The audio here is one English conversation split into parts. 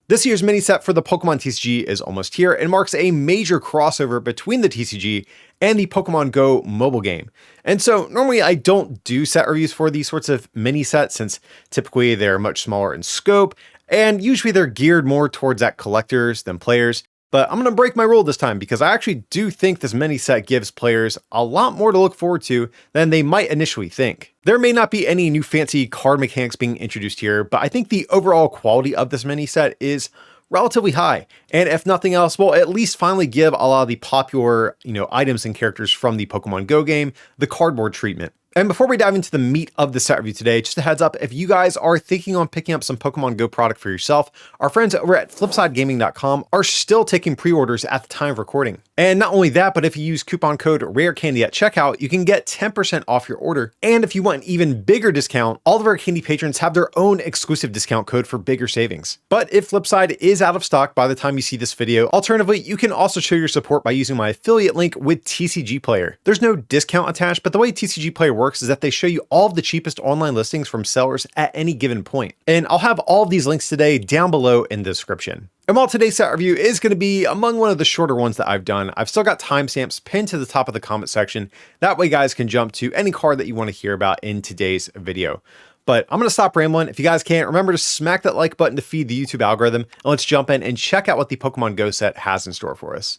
This year's mini set for the Pokemon TCG is almost here and marks a major crossover between the TCG and the Pokemon Go mobile game. And so normally I don't do set reviews for these sorts of mini sets since typically they're much smaller in scope and usually they're geared more towards that collectors than players. But I'm going to break my rule this time because I actually do think this mini set gives players a lot more to look forward to than they might initially think. There may not be any new fancy card mechanics being introduced here, but I think the overall quality of this mini set is relatively high. And if nothing else, we'll at least finally give a lot of the popular, items and characters from the Pokemon Go game the cardboard treatment. And before we dive into the meat of the set review today, just a heads up, if you guys are thinking on picking up some Pokemon Go product for yourself, our friends over at flipsidegaming.com are still taking pre-orders at the time of recording. And not only that, but if you use coupon code RARECANDY at checkout, you can get 10% off your order. And if you want an even bigger discount, all of our Candy patrons have their own exclusive discount code for bigger savings. But if Flipside is out of stock by the time you see this video, alternatively, you can also show your support by using my affiliate link with TCG Player. There's no discount attached, but the way TCG Player works is that they show you all of the cheapest online listings from sellers at any given point. And I'll have all of these links today down below in the description. And while today's set review is going to be among one of the shorter ones that I've done, I've still got timestamps pinned to the top of the comment section. That way you guys can jump to any card that you want to hear about in today's video. But I'm going to stop rambling. If you guys can't, remember to smack that like button to feed the YouTube algorithm. And let's jump in and check out what the Pokemon Go set has in store for us.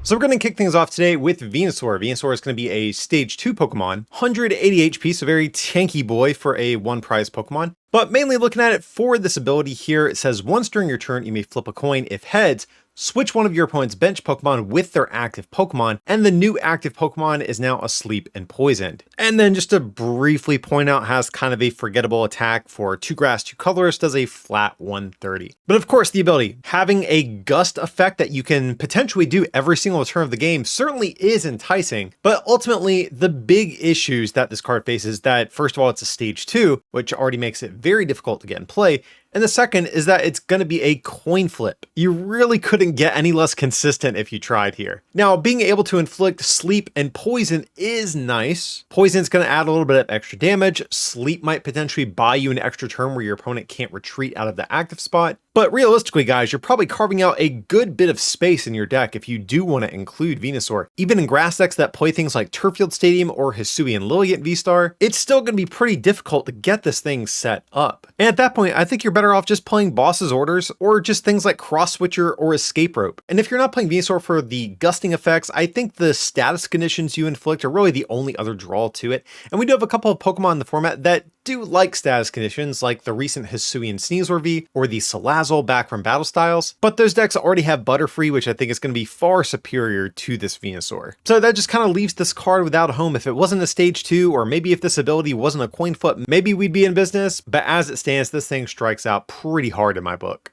So we're going to kick things off today with Venusaur. Venusaur is going to be a stage 2 Pokemon, 180 HP, so very tanky boy for a one prize Pokemon. But mainly looking at it for this ability here, it says once during your turn, you may flip a coin. If heads, switch one of your opponent's bench Pokemon with their active Pokemon, and the new active Pokemon is now asleep and poisoned. And then just to briefly point out, has kind of a forgettable attack for 2 grass, 2 colorless, does a flat 130. But of course, the ability, having a gust effect that you can potentially do every single turn of the game certainly is enticing. But ultimately, the big issues that this card faces that, first of all, it's a stage 2, which already makes it very difficult to get in play. And the second is that it's going to be a coin flip. You really couldn't get any less consistent if you tried here. Now, being able to inflict sleep and poison is nice. Poison's going to add a little bit of extra damage. Sleep might potentially buy you an extra turn where your opponent can't retreat out of the active spot. But realistically, guys, you're probably carving out a good bit of space in your deck if you do want to include Venusaur. Even in grass decks that play things like Turffield Stadium or Hisuian Lilligant VSTAR, it's still going to be pretty difficult to get this thing set up. And at that point, I think you're better off just playing Boss's Orders or just things like Cross Switcher or Escape Rope. And if you're not playing Venusaur for the gusting effects, I think the status conditions you inflict are really the only other draw to it. And we do have a couple of Pokemon in the format that do like status conditions, like the recent Hisuian Sneasel V or the Salazzle back from Battle Styles, but those decks already have Butterfree, which I think is going to be far superior to this Venusaur. So that just kind of leaves this card without a home. If it wasn't a stage 2, or maybe if this ability wasn't a coin flip, maybe we'd be in business, but as it stands, this thing strikes out pretty hard in my book.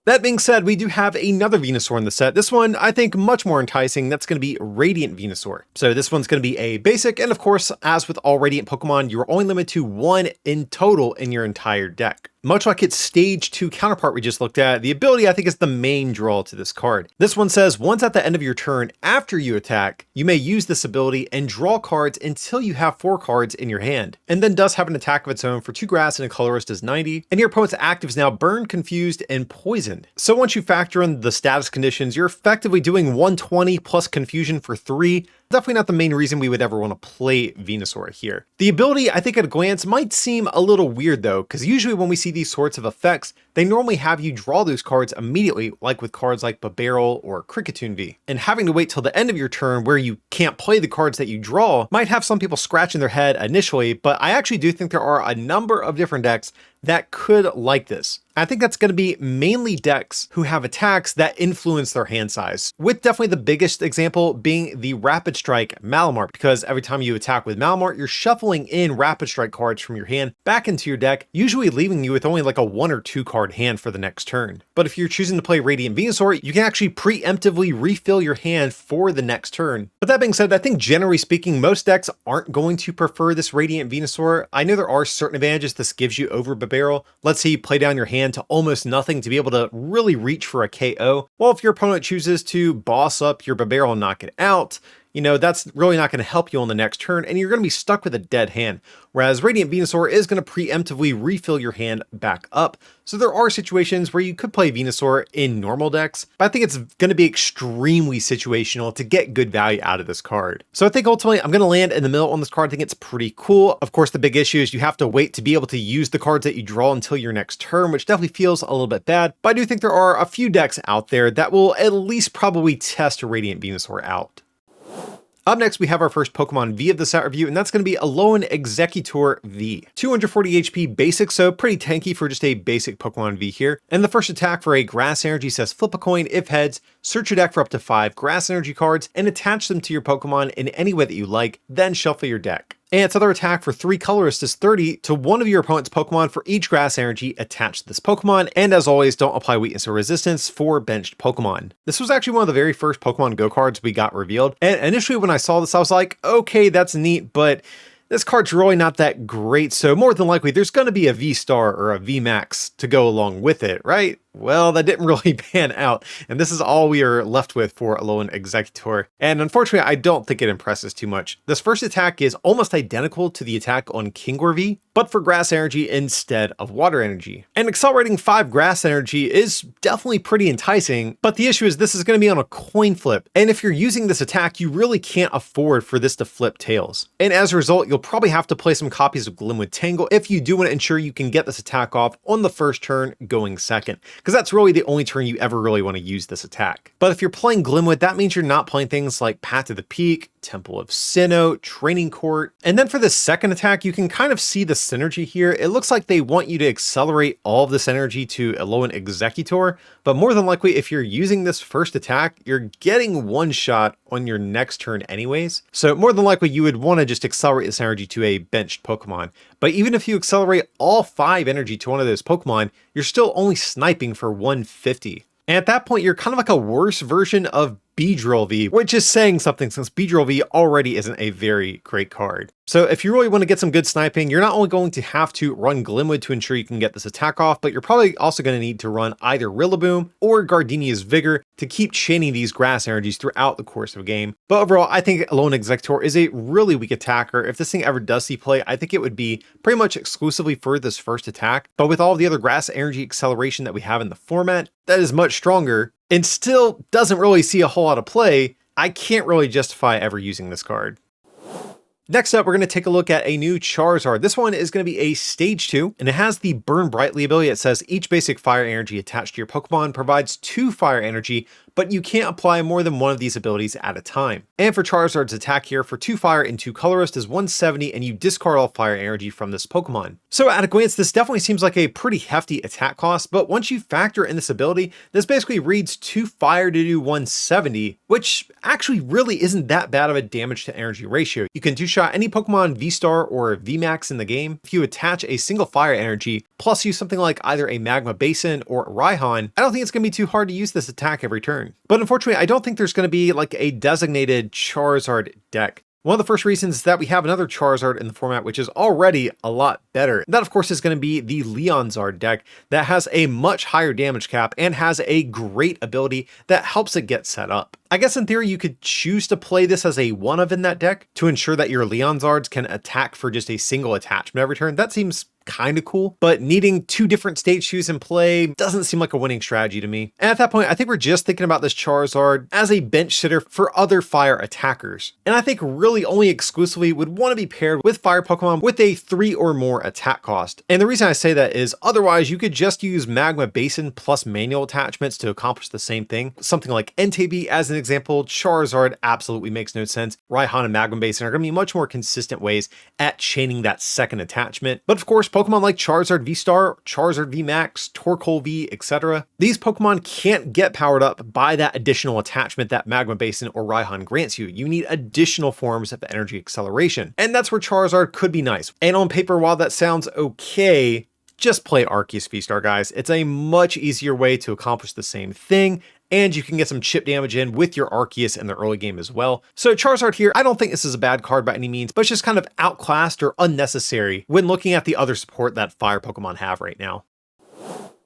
That being said, we do have another Venusaur in the set. This one, I think, much more enticing. That's going to be Radiant Venusaur. So this one's going to be a basic, and of course, as with all Radiant Pokemon, you're only limited to 1 in total in your entire deck. Much like its stage 2 counterpart we just looked at, the ability I think is the main draw to this card. This one says once at the end of your turn after you attack, you may use this ability and draw cards until you have 4 cards in your hand, and then does have an attack of its own for 2 grass and a colorless does 90, and your opponent's active is now burned, confused, and poisoned. So once you factor in the status conditions, you're effectively doing 120 plus confusion for 3. Definitely not the main reason we would ever want to play Venusaur here. The ability, I think at a glance, might seem a little weird though, because usually when we see these sorts of effects, they normally have you draw those cards immediately, like with cards like Burrell or Kricketune V. And having to wait till the end of your turn where you can't play the cards that you draw might have some people scratching their head initially, but I actually do think there are a number of different decks that could like this. I think that's going to be mainly decks who have attacks that influence their hand size, with definitely the biggest example being the Rapid Strike Malamar, because every time you attack with Malamar, you're shuffling in Rapid Strike cards from your hand back into your deck, usually leaving you with only like a 1 or 2 card hand for the next turn. But if you're choosing to play Radiant Venusaur, you can actually preemptively refill your hand for the next turn. But that being said, I think generally speaking, most decks aren't going to prefer this Radiant Venusaur. I know there are certain advantages this gives you over Barrel. Let's say you play down your hand to almost nothing to be able to really reach for a KO. Well, if your opponent chooses to boss up your Barrel and knock it out, that's really not going to help you on the next turn, and you're going to be stuck with a dead hand. Whereas Radiant Venusaur is going to preemptively refill your hand back up. So there are situations where you could play Venusaur in normal decks, but I think it's going to be extremely situational to get good value out of this card. So I think ultimately I'm going to land in the middle on this card. I think it's pretty cool. Of course, the big issue is you have to wait to be able to use the cards that you draw until your next turn, which definitely feels a little bit bad. But I do think there are a few decks out there that will at least probably test a Radiant Venusaur out. Up next, we have our first Pokemon V of the set review, and that's going to be Alolan Exeggutor V. 240 HP basic, so pretty tanky for just a basic Pokemon V here. And the first attack for a Grass Energy says flip a coin if heads, search your deck for up to 5 Grass Energy cards, and attach them to your Pokemon in any way that you like, then shuffle your deck. And its other attack for 3 colorless is 30 to one of your opponent's Pokemon for each Grass Energy attached to this Pokemon, and as always, don't apply weakness or resistance for benched Pokemon. This was actually one of the very first Pokemon Go cards we got revealed, and initially when I saw this I was like, okay, that's neat, but this card's really not that great, so more than likely there's going to be a V-Star or a V-Max to go along with it, right? Well, that didn't really pan out, and this is all we are left with for Alolan Exeggutor. And unfortunately, I don't think it impresses too much. This first attack is almost identical to the attack on Kingor V, but for Grass Energy instead of Water Energy. And accelerating 5 Grass Energy is definitely pretty enticing, but the issue is this is going to be on a coin flip, and if you're using this attack, you really can't afford for this to flip tails. And as a result, you'll probably have to play some copies of Glimwood Tangle if you do want to ensure you can get this attack off on the first turn going second, because that's really the only turn you ever really want to use this attack. But if you're playing Glimwood, that means you're not playing things like Path to the Peak, Temple of Sinnoh, Training Court. And then for the second attack, you can kind of see the synergy here. It looks like they want you to accelerate all of this energy to Alolan Exeggutor, but more than likely, if you're using this first attack, you're getting one shot on your next turn anyways. So more than likely, you would want to just accelerate this energy to a benched Pokemon. But even if you accelerate all 5 energy to one of those Pokemon, you're still only sniping for 150. And at that point, you're kind of like a worse version of Beedrill V, which is saying something since Beedrill V already isn't a very great card. So if you really want to get some good sniping, you're not only going to have to run Glimwood to ensure you can get this attack off, but you're probably also going to need to run either Rillaboom or Gardenia's Vigor to keep chaining these Grass Energies throughout the course of a game. But overall, I think Alolan Exeggutor is a really weak attacker. If this thing ever does see play, I think it would be pretty much exclusively for this first attack. But with all the other Grass Energy acceleration that we have in the format, that is much stronger and still doesn't really see a whole lot of play, I can't really justify ever using this card. Next up, we're going to take a look at a new Charizard. This one is going to be a Stage 2, and it has the Burn Brightly ability. It says each basic fire energy attached to your Pokemon provides 2 fire energy, but you can't apply more than one of these abilities at a time. And for Charizard's attack here, for 2 fire and 2 colorless is 170, and you discard all fire energy from this Pokemon. So at a glance, this definitely seems like a pretty hefty attack cost, but once you factor in this ability, this basically reads 2 fire to do 170, which actually really isn't that bad of a damage to energy ratio. You can 2-shot any Pokemon V-Star or V-Max in the game. If you attach a single fire energy, plus use something like either a Magma Basin or a Raihan, I don't think it's going to be too hard to use this attack every turn. But unfortunately, I don't think there's going to be like a designated Charizard deck. One of the first reasons is that we have another Charizard in the format, which is already a lot better. That, of course, is going to be the Leonzard deck that has a much higher damage cap and has a great ability that helps it get set up. I guess in theory, you could choose to play this as a one-of in that deck to ensure that your Leonzards can attack for just a single attachment every turn. That seems kind of cool, but needing 2 different stage 2s in play doesn't seem like a winning strategy to me. And at that point, I think we're just thinking about this Charizard as a bench sitter for other fire attackers. And I think really only exclusively would want to be paired with fire Pokemon with a 3 or more attack cost. And the reason I say that is otherwise you could just use Magma Basin plus manual attachments to accomplish the same thing. Something like Entei as an example. Charizard absolutely makes no sense. Raihan and Magma Basin are going to be much more consistent ways at chaining that second attachment. But of course, Pokemon like Charizard V-Star, Charizard V-Max, Torkoal V, etc. These Pokemon can't get powered up by that additional attachment that Magma Basin or Raihan grants you. You need additional forms of energy acceleration. And that's where Charizard could be nice. And on paper, while that sounds okay, just play Arceus V-Star, guys. It's a much easier way to accomplish the same thing, and you can get some chip damage in with your Arceus in the early game as well. So Charizard here, I don't think this is a bad card by any means, but it's just kind of outclassed or unnecessary when looking at the other support that fire Pokemon have right now.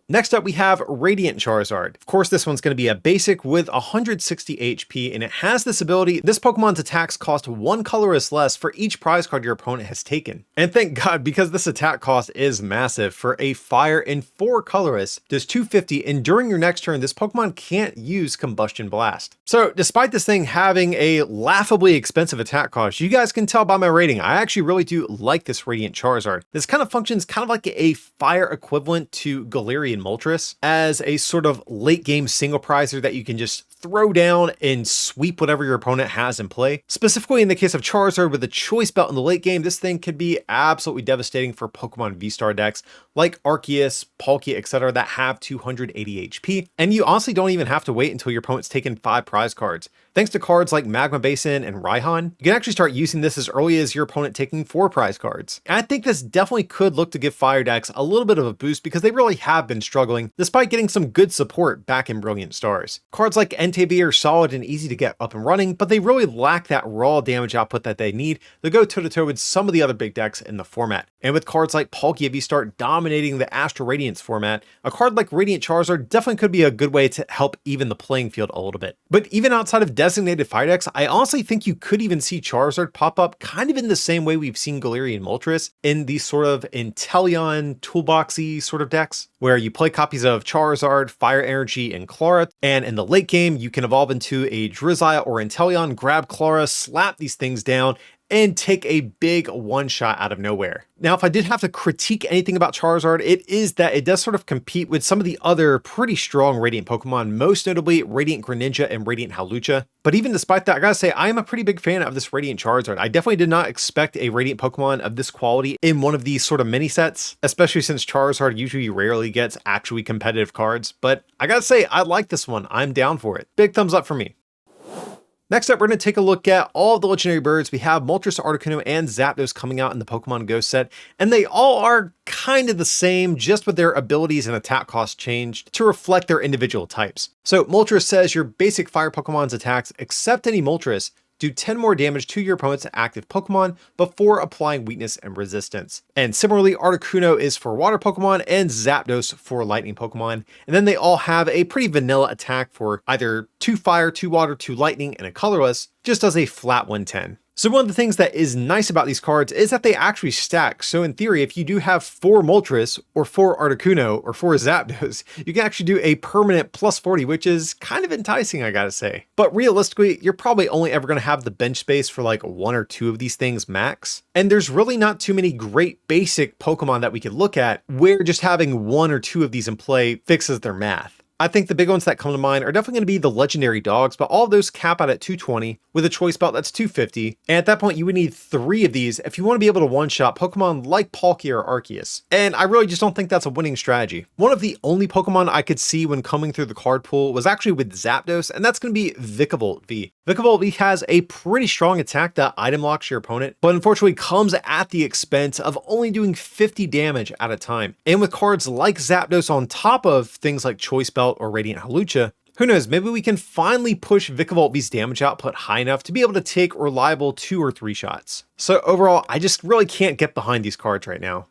Next up, we have Radiant Charizard. Of course, this one's going to be a basic with 160 HP, and it has this ability. This Pokemon's attacks cost 1 colorless less for each prize card your opponent has taken. And thank God, because this attack cost is massive. For a fire and 4 colorless, does 250, and during your next turn, this Pokemon can't use Combustion Blast. So despite this thing having a laughably expensive attack cost, you guys can tell by my rating, I actually really do like this Radiant Charizard. This kind of functions kind of like a fire equivalent to Galarian Moltres as a sort of late game single prizer that you can just throw down and sweep whatever your opponent has in play. Specifically in the case of Charizard with the Choice Belt in the late game, this thing could be absolutely devastating for Pokemon VSTAR decks like Arceus, Palkia, etc. that have 280 HP. And you honestly don't even have to wait until your opponent's taken 5 prize cards. Thanks to cards like Magma Basin and Raihan, you can actually start using this as early as your opponent taking 4 prize cards. And I think this definitely could look to give fire decks a little bit of a boost because they really have been struggling despite getting some good support back in Brilliant Stars. Cards like NTV are solid and easy to get up and running, but they really lack that raw damage output that they need to go toe-to-toe with some of the other big decks in the format. And with cards like Palkia VSTAR dominating the Astral Radiance format, a card like Radiant Charizard definitely could be a good way to help even the playing field a little bit. But even outside of designated fire decks, I honestly think you could even see Charizard pop up kind of in the same way we've seen Galarian Moltres in these sort of Inteleon toolboxy sort of decks, where you play copies of Charizard, Fire Energy, and Clara, and in the late game, you can evolve into a Drizzile or Inteleon, grab Clara, slap these things down, and take a big one-shot out of nowhere. Now, if I did have to critique anything about Charizard, it is that it does sort of compete with some of the other pretty strong Radiant Pokemon, most notably Radiant Greninja and Radiant Hawlucha. But even despite that, I gotta say, I am a pretty big fan of this Radiant Charizard. I definitely did not expect a Radiant Pokemon of this quality in one of these sort of mini sets, especially since Charizard usually rarely gets actually competitive cards. But I gotta say, I like this one. I'm down for it. Big thumbs up for me. Next up, we're going to take a look at all of the legendary birds. We have Moltres, Articuno, and Zapdos coming out in the Pokemon Go set, and they all are kind of the same, just with their abilities and attack costs changed to reflect their individual types. So Moltres says your basic fire Pokemon's attacks, except any Moltres, do 10 more damage to your opponent's active Pokemon before applying weakness and resistance. And similarly, Articuno is for water Pokemon and Zapdos for lightning Pokemon. And then they all have a pretty vanilla attack for either 2 fire, 2 water, 2 lightning, and a colorless, just as a flat 110. So one of the things that is nice about these cards is that they actually stack. So in theory, if you do have 4 Moltres or 4 Articuno or 4 Zapdos, you can actually do a permanent plus 40, which is kind of enticing, I gotta say. But realistically, you're probably only ever gonna have the bench space for like 1 or 2 of these things max. And there's really not too many great basic Pokemon that we could look at where just having 1 or 2 of these in play fixes their math. I think the big ones that come to mind are definitely going to be the legendary dogs, but all of those cap out at 220 with a choice belt that's 250. And at that point, you would need 3 of these if you want to be able to one-shot Pokemon like Palkia or Arceus. And I really just don't think that's a winning strategy. One of the only Pokemon I could see when coming through the card pool was actually with Zapdos, and that's going to be Vikavolt V. Vikavolt V has a pretty strong attack that item locks your opponent, but unfortunately comes at the expense of only doing 50 damage at a time. And with cards like Zapdos on top of things like Choice Belt or Radiant Hawlucha, who knows, maybe we can finally push Vikavolt V's damage output high enough to be able to take reliable 2 or 3 shots. So overall, I just really can't get behind these cards right now.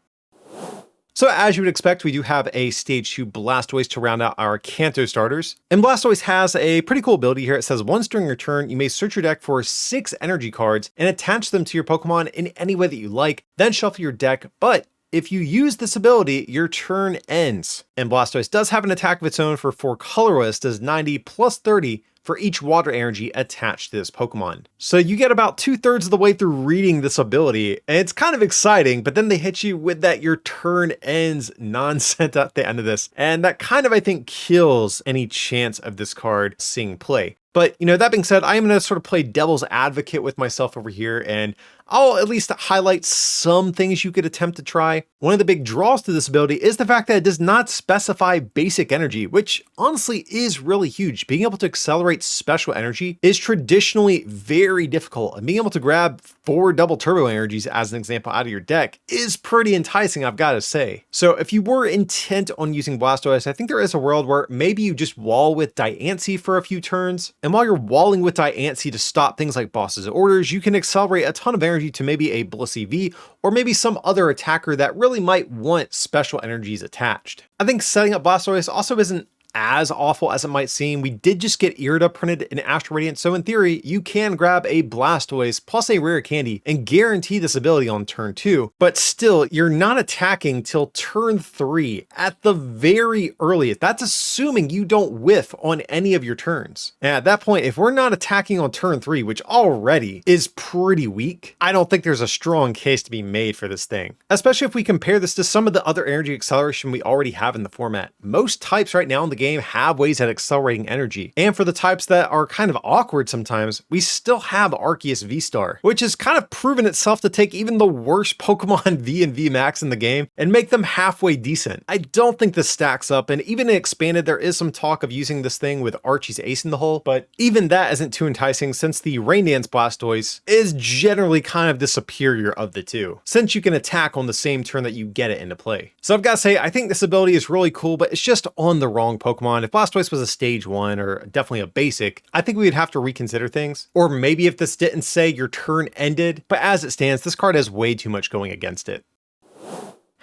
So as you would expect, we do have a Stage 2 Blastoise to round out our Kanto starters. And Blastoise has a pretty cool ability here. It says once during your turn, you may search your deck for 6 energy cards and attach them to your Pokemon in any way that you like, then shuffle your deck, but if you use this ability, your turn ends. And Blastoise does have an attack of its own for 4 colorless, does 90 plus 30 for each water energy attached to this Pokemon. So you get about 2/3 of the way through reading this ability, and it's kind of exciting, but then they hit you with that your turn ends nonsense at the end of this. And that kind of, I think, kills any chance of this card seeing play. But, you know, that being said, I am going to sort of play devil's advocate with myself over here, and I'll at least highlight some things you could attempt to try. One of the big draws to this ability is the fact that it does not specify basic energy, which honestly is really huge. Being able to accelerate special energy is traditionally very difficult, and being able to grab 4 double turbo energies as an example out of your deck is pretty enticing, I've got to say. So if you were intent on using Blastoise, I think there is a world where maybe you just wall with Diancie for a few turns, and while you're walling with Diancie to stop things like bosses' orders, you can accelerate a ton of energy energy to maybe a Blissey V, or maybe some other attacker that really might want special energies attached. I think setting up Blastoise also isn't as awful as it might seem. We did just get Irida printed in Astral Radiant, so in theory, you can grab a Blastoise plus a rare candy and guarantee this ability on turn 2, but still, you're not attacking till turn 3 at the very earliest. That's assuming you don't whiff on any of your turns. And at that point, if we're not attacking on turn 3, which already is pretty weak, I don't think there's a strong case to be made for this thing. Especially if we compare this to some of the other energy acceleration we already have in the format. Most types right now in the game have ways at accelerating energy, and for the types that are kind of awkward sometimes, we still have Arceus VSTAR, which has kind of proven itself to take even the worst Pokemon V and V Max in the game and make them halfway decent. I don't think this stacks up, and even in Expanded there is some talk of using this thing with Archie's Ace in the hole, but even that isn't too enticing since the Rain Dance Blastoise is generally kind of the superior of the two, since you can attack on the same turn that you get it into play. So I've got to say, I think this ability is really cool, but it's just on the wrong Pokemon. If Blastoise was a stage 1 or definitely a basic, I think we would have to reconsider things. Or maybe if this didn't say your turn ended, but as it stands, this card has way too much going against it.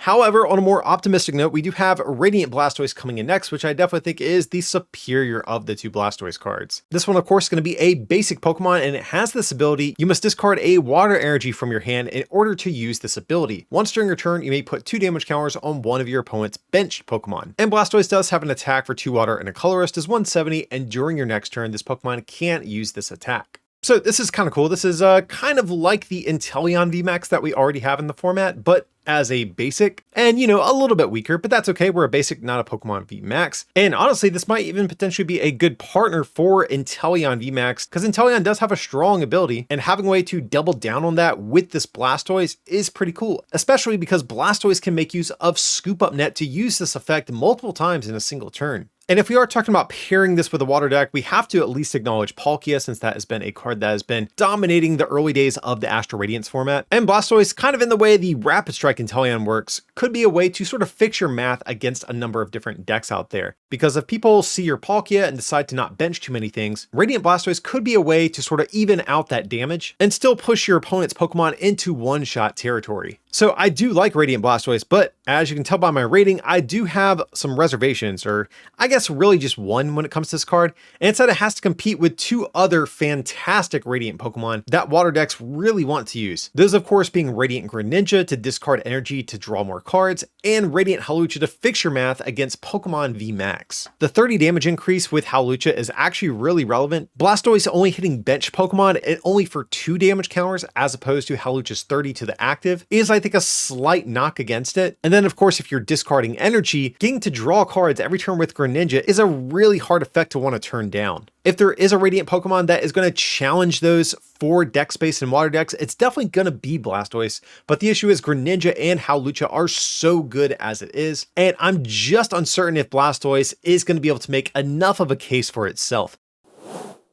However, on a more optimistic note, we do have Radiant Blastoise coming in next, which I definitely think is the superior of the two Blastoise cards. This one, of course, is going to be a basic Pokemon, and it has this ability. You must discard a water energy from your hand in order to use this ability. Once during your turn, you may put 2 damage counters on one of your opponent's benched Pokemon. And Blastoise does have an attack for 2 water and a colorist is 170, and during your next turn, this Pokemon can't use this attack. So this is kind of cool. This is kind of like the Inteleon VMAX that we already have in the format, but as a basic, and you know, a little bit weaker, but that's okay. We're a basic, not a Pokemon VMAX. And honestly, this might even potentially be a good partner for Inteleon VMAX, because Inteleon does have a strong ability, and having a way to double down on that with this Blastoise is pretty cool, especially because Blastoise can make use of Scoop Up Net to use this effect multiple times in a single turn. And if we are talking about pairing this with a water deck, we have to at least acknowledge Palkia, since that has been a card that has been dominating the early days of the Astral Radiance format. And Blastoise, kind of in the way the Rapid Strike Inteleon works, could be a way to sort of fix your math against a number of different decks out there. Because if people see your Palkia and decide to not bench too many things, Radiant Blastoise could be a way to sort of even out that damage and still push your opponent's Pokemon into one-shot territory. So I do like Radiant Blastoise, but as you can tell by my rating, I do have some reservations, or I guess really just one when it comes to this card, and it's that it has to compete with 2 other fantastic Radiant Pokemon that water decks really want to use. Those of course being Radiant Greninja to discard energy to draw more cards, and Radiant Hawlucha to fix your math against Pokemon VMAX. The 30 damage increase with Hawlucha is actually really relevant. Blastoise only hitting bench Pokemon and only for 2 damage counters as opposed to Hawlucha's 30 to the active is, I think, a slight knock against it. And then of course, if you're discarding energy, getting to draw cards every turn with Greninja is a really hard effect to want to turn down. If there is a Radiant Pokemon that is going to challenge those for deck space and water decks, it's definitely going to be Blastoise. But the issue is Greninja and Hawlucha are so good as it is, and I'm just uncertain if Blastoise is going to be able to make enough of a case for itself.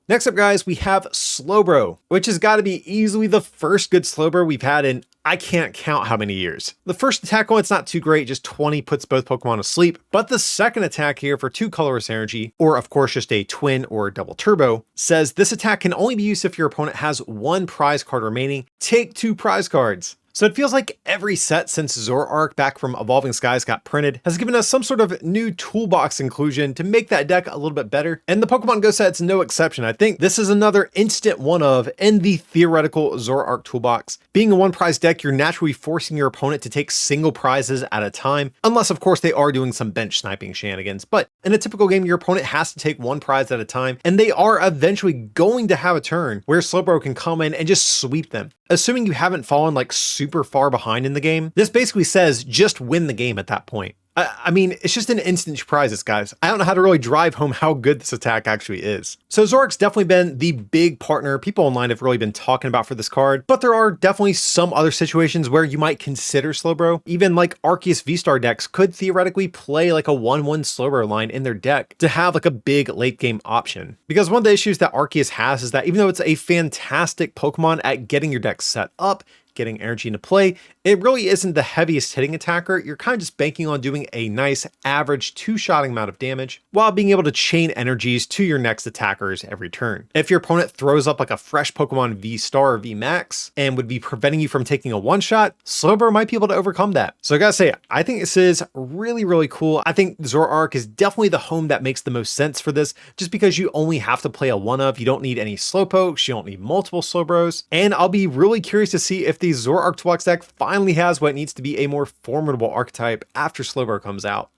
Next up, guys, we have Slowbro, which has got to be easily the first good Slowbro we've had in I can't count how many years. The first attack on it's not too great, just 20 puts both Pokemon to sleep, but the second attack here for 2 colorless energy, or of course just a twin or double turbo, says this attack can only be used if your opponent has 1 prize card remaining. Take 2 prize cards. So it feels like every set since Zoroark back from Evolving Skies got printed has given us some sort of new toolbox inclusion to make that deck a little bit better. And the Pokemon Go set's no exception. I think this is another instant one of in the theoretical Zoroark toolbox. Being a 1 prize deck, you're naturally forcing your opponent to take single prizes at a time, unless of course they are doing some bench sniping shenanigans. But in a typical game, your opponent has to take 1 prize at a time, and they are eventually going to have a turn where Slowbro can come in and just sweep them. Assuming you haven't fallen like super far behind in the game, this basically says just win the game at that point. I mean, it's just an instant surprises, guys. I don't know how to really drive home how good this attack actually is. So Zoroark's definitely been the big partner people online have really been talking about for this card, but there are definitely some other situations where you might consider Slowbro. Even like Arceus VSTAR decks could theoretically play like a 1/1 Slowbro line in their deck to have like a big late game option. Because one of the issues that Arceus has is that even though it's a fantastic Pokemon at getting your deck set up, getting energy into play, it really isn't the heaviest hitting attacker. You're kind of just banking on doing a nice average 2-shotting amount of damage while being able to chain energies to your next attackers every turn. If your opponent throws up like a fresh Pokemon VSTAR or VMAX and would be preventing you from taking a one-shot, Slowbro might be able to overcome that. So I gotta say, I think this is really, really cool. I think Zoroark is definitely the home that makes the most sense for this, just because you only have to play a one-of. You don't need any Slowpokes, you don't need multiple Slowbros, and I'll be really curious to see if the Zoroark Deluxe deck finally has what it needs to be a more formidable archetype after Slowbro comes out.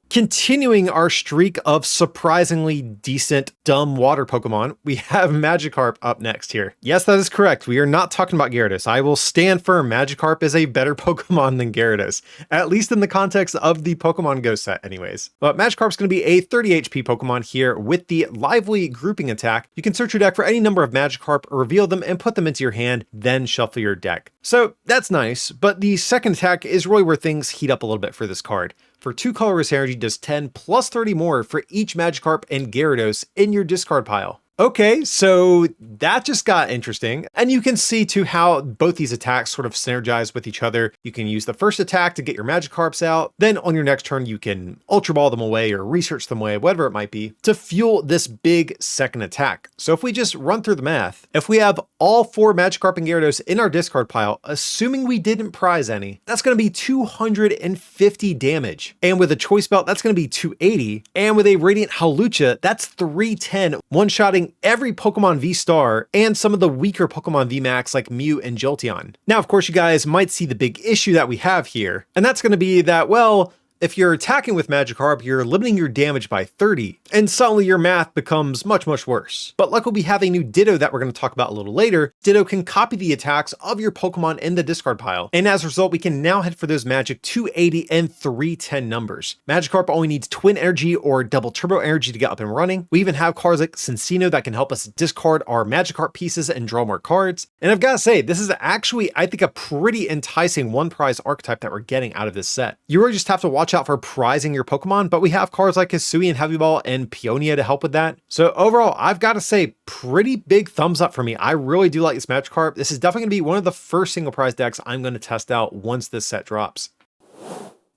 Continuing our streak of surprisingly decent dumb water Pokemon, we have Magikarp up next here. Yes, that is correct. We are not talking about Gyarados. I will stand firm. Magikarp is a better Pokemon than Gyarados, at least in the context of the Pokemon Go set anyways. But Magikarp's going to be a 30 HP Pokemon here with the lively grouping attack. You can search your deck for any number of Magikarp, reveal them, and put them into your hand, then shuffle your deck. So that's nice, but the second attack is really where things heat up a little bit for this card. For 2 colorless energy, does 10 plus 30 more for each Magikarp and Gyarados in your discard pile. Okay, so that just got interesting. And you can see too how both these attacks sort of synergize with each other. You can use the first attack to get your Magikarps out. Then on your next turn, you can Ultra Ball them away or research them away, whatever it might be, to fuel this big second attack. So if we just run through the math, if we have all 4 Magikarp and Gyarados in our discard pile, assuming we didn't prize any, that's going to be 250 damage. And with a Choice Belt, that's going to be 280. And with a Radiant Hawlucha, that's 310, one-shotting every Pokemon V-Star and some of the weaker Pokemon VMAX like Mew and Jolteon. Now, of course, you guys might see the big issue that we have here, and that's going to be that, well, if you're attacking with Magikarp, you're limiting your damage by 30, and suddenly your math becomes much, much worse. But luckily we have a new Ditto that we're going to talk about a little later. Ditto can copy the attacks of your Pokemon in the discard pile, and as a result, we can now head for those magic 280 and 310 numbers. Magikarp only needs Twin Energy or Double Turbo Energy to get up and running. We even have cards like Cincino that can help us discard our Magikarp pieces and draw more cards. And I've got to say, this is actually, I think, a pretty enticing one-prize archetype that we're getting out of this set. You really just have to watch out for prizing your Pokemon, but we have cards like Hisui and Heavy Ball and Peonia to help with that. So overall, I've got to say, pretty big thumbs up for me. I really do like this Magikarp. This is definitely going to be one of the first single prize decks I'm going to test out once this set drops.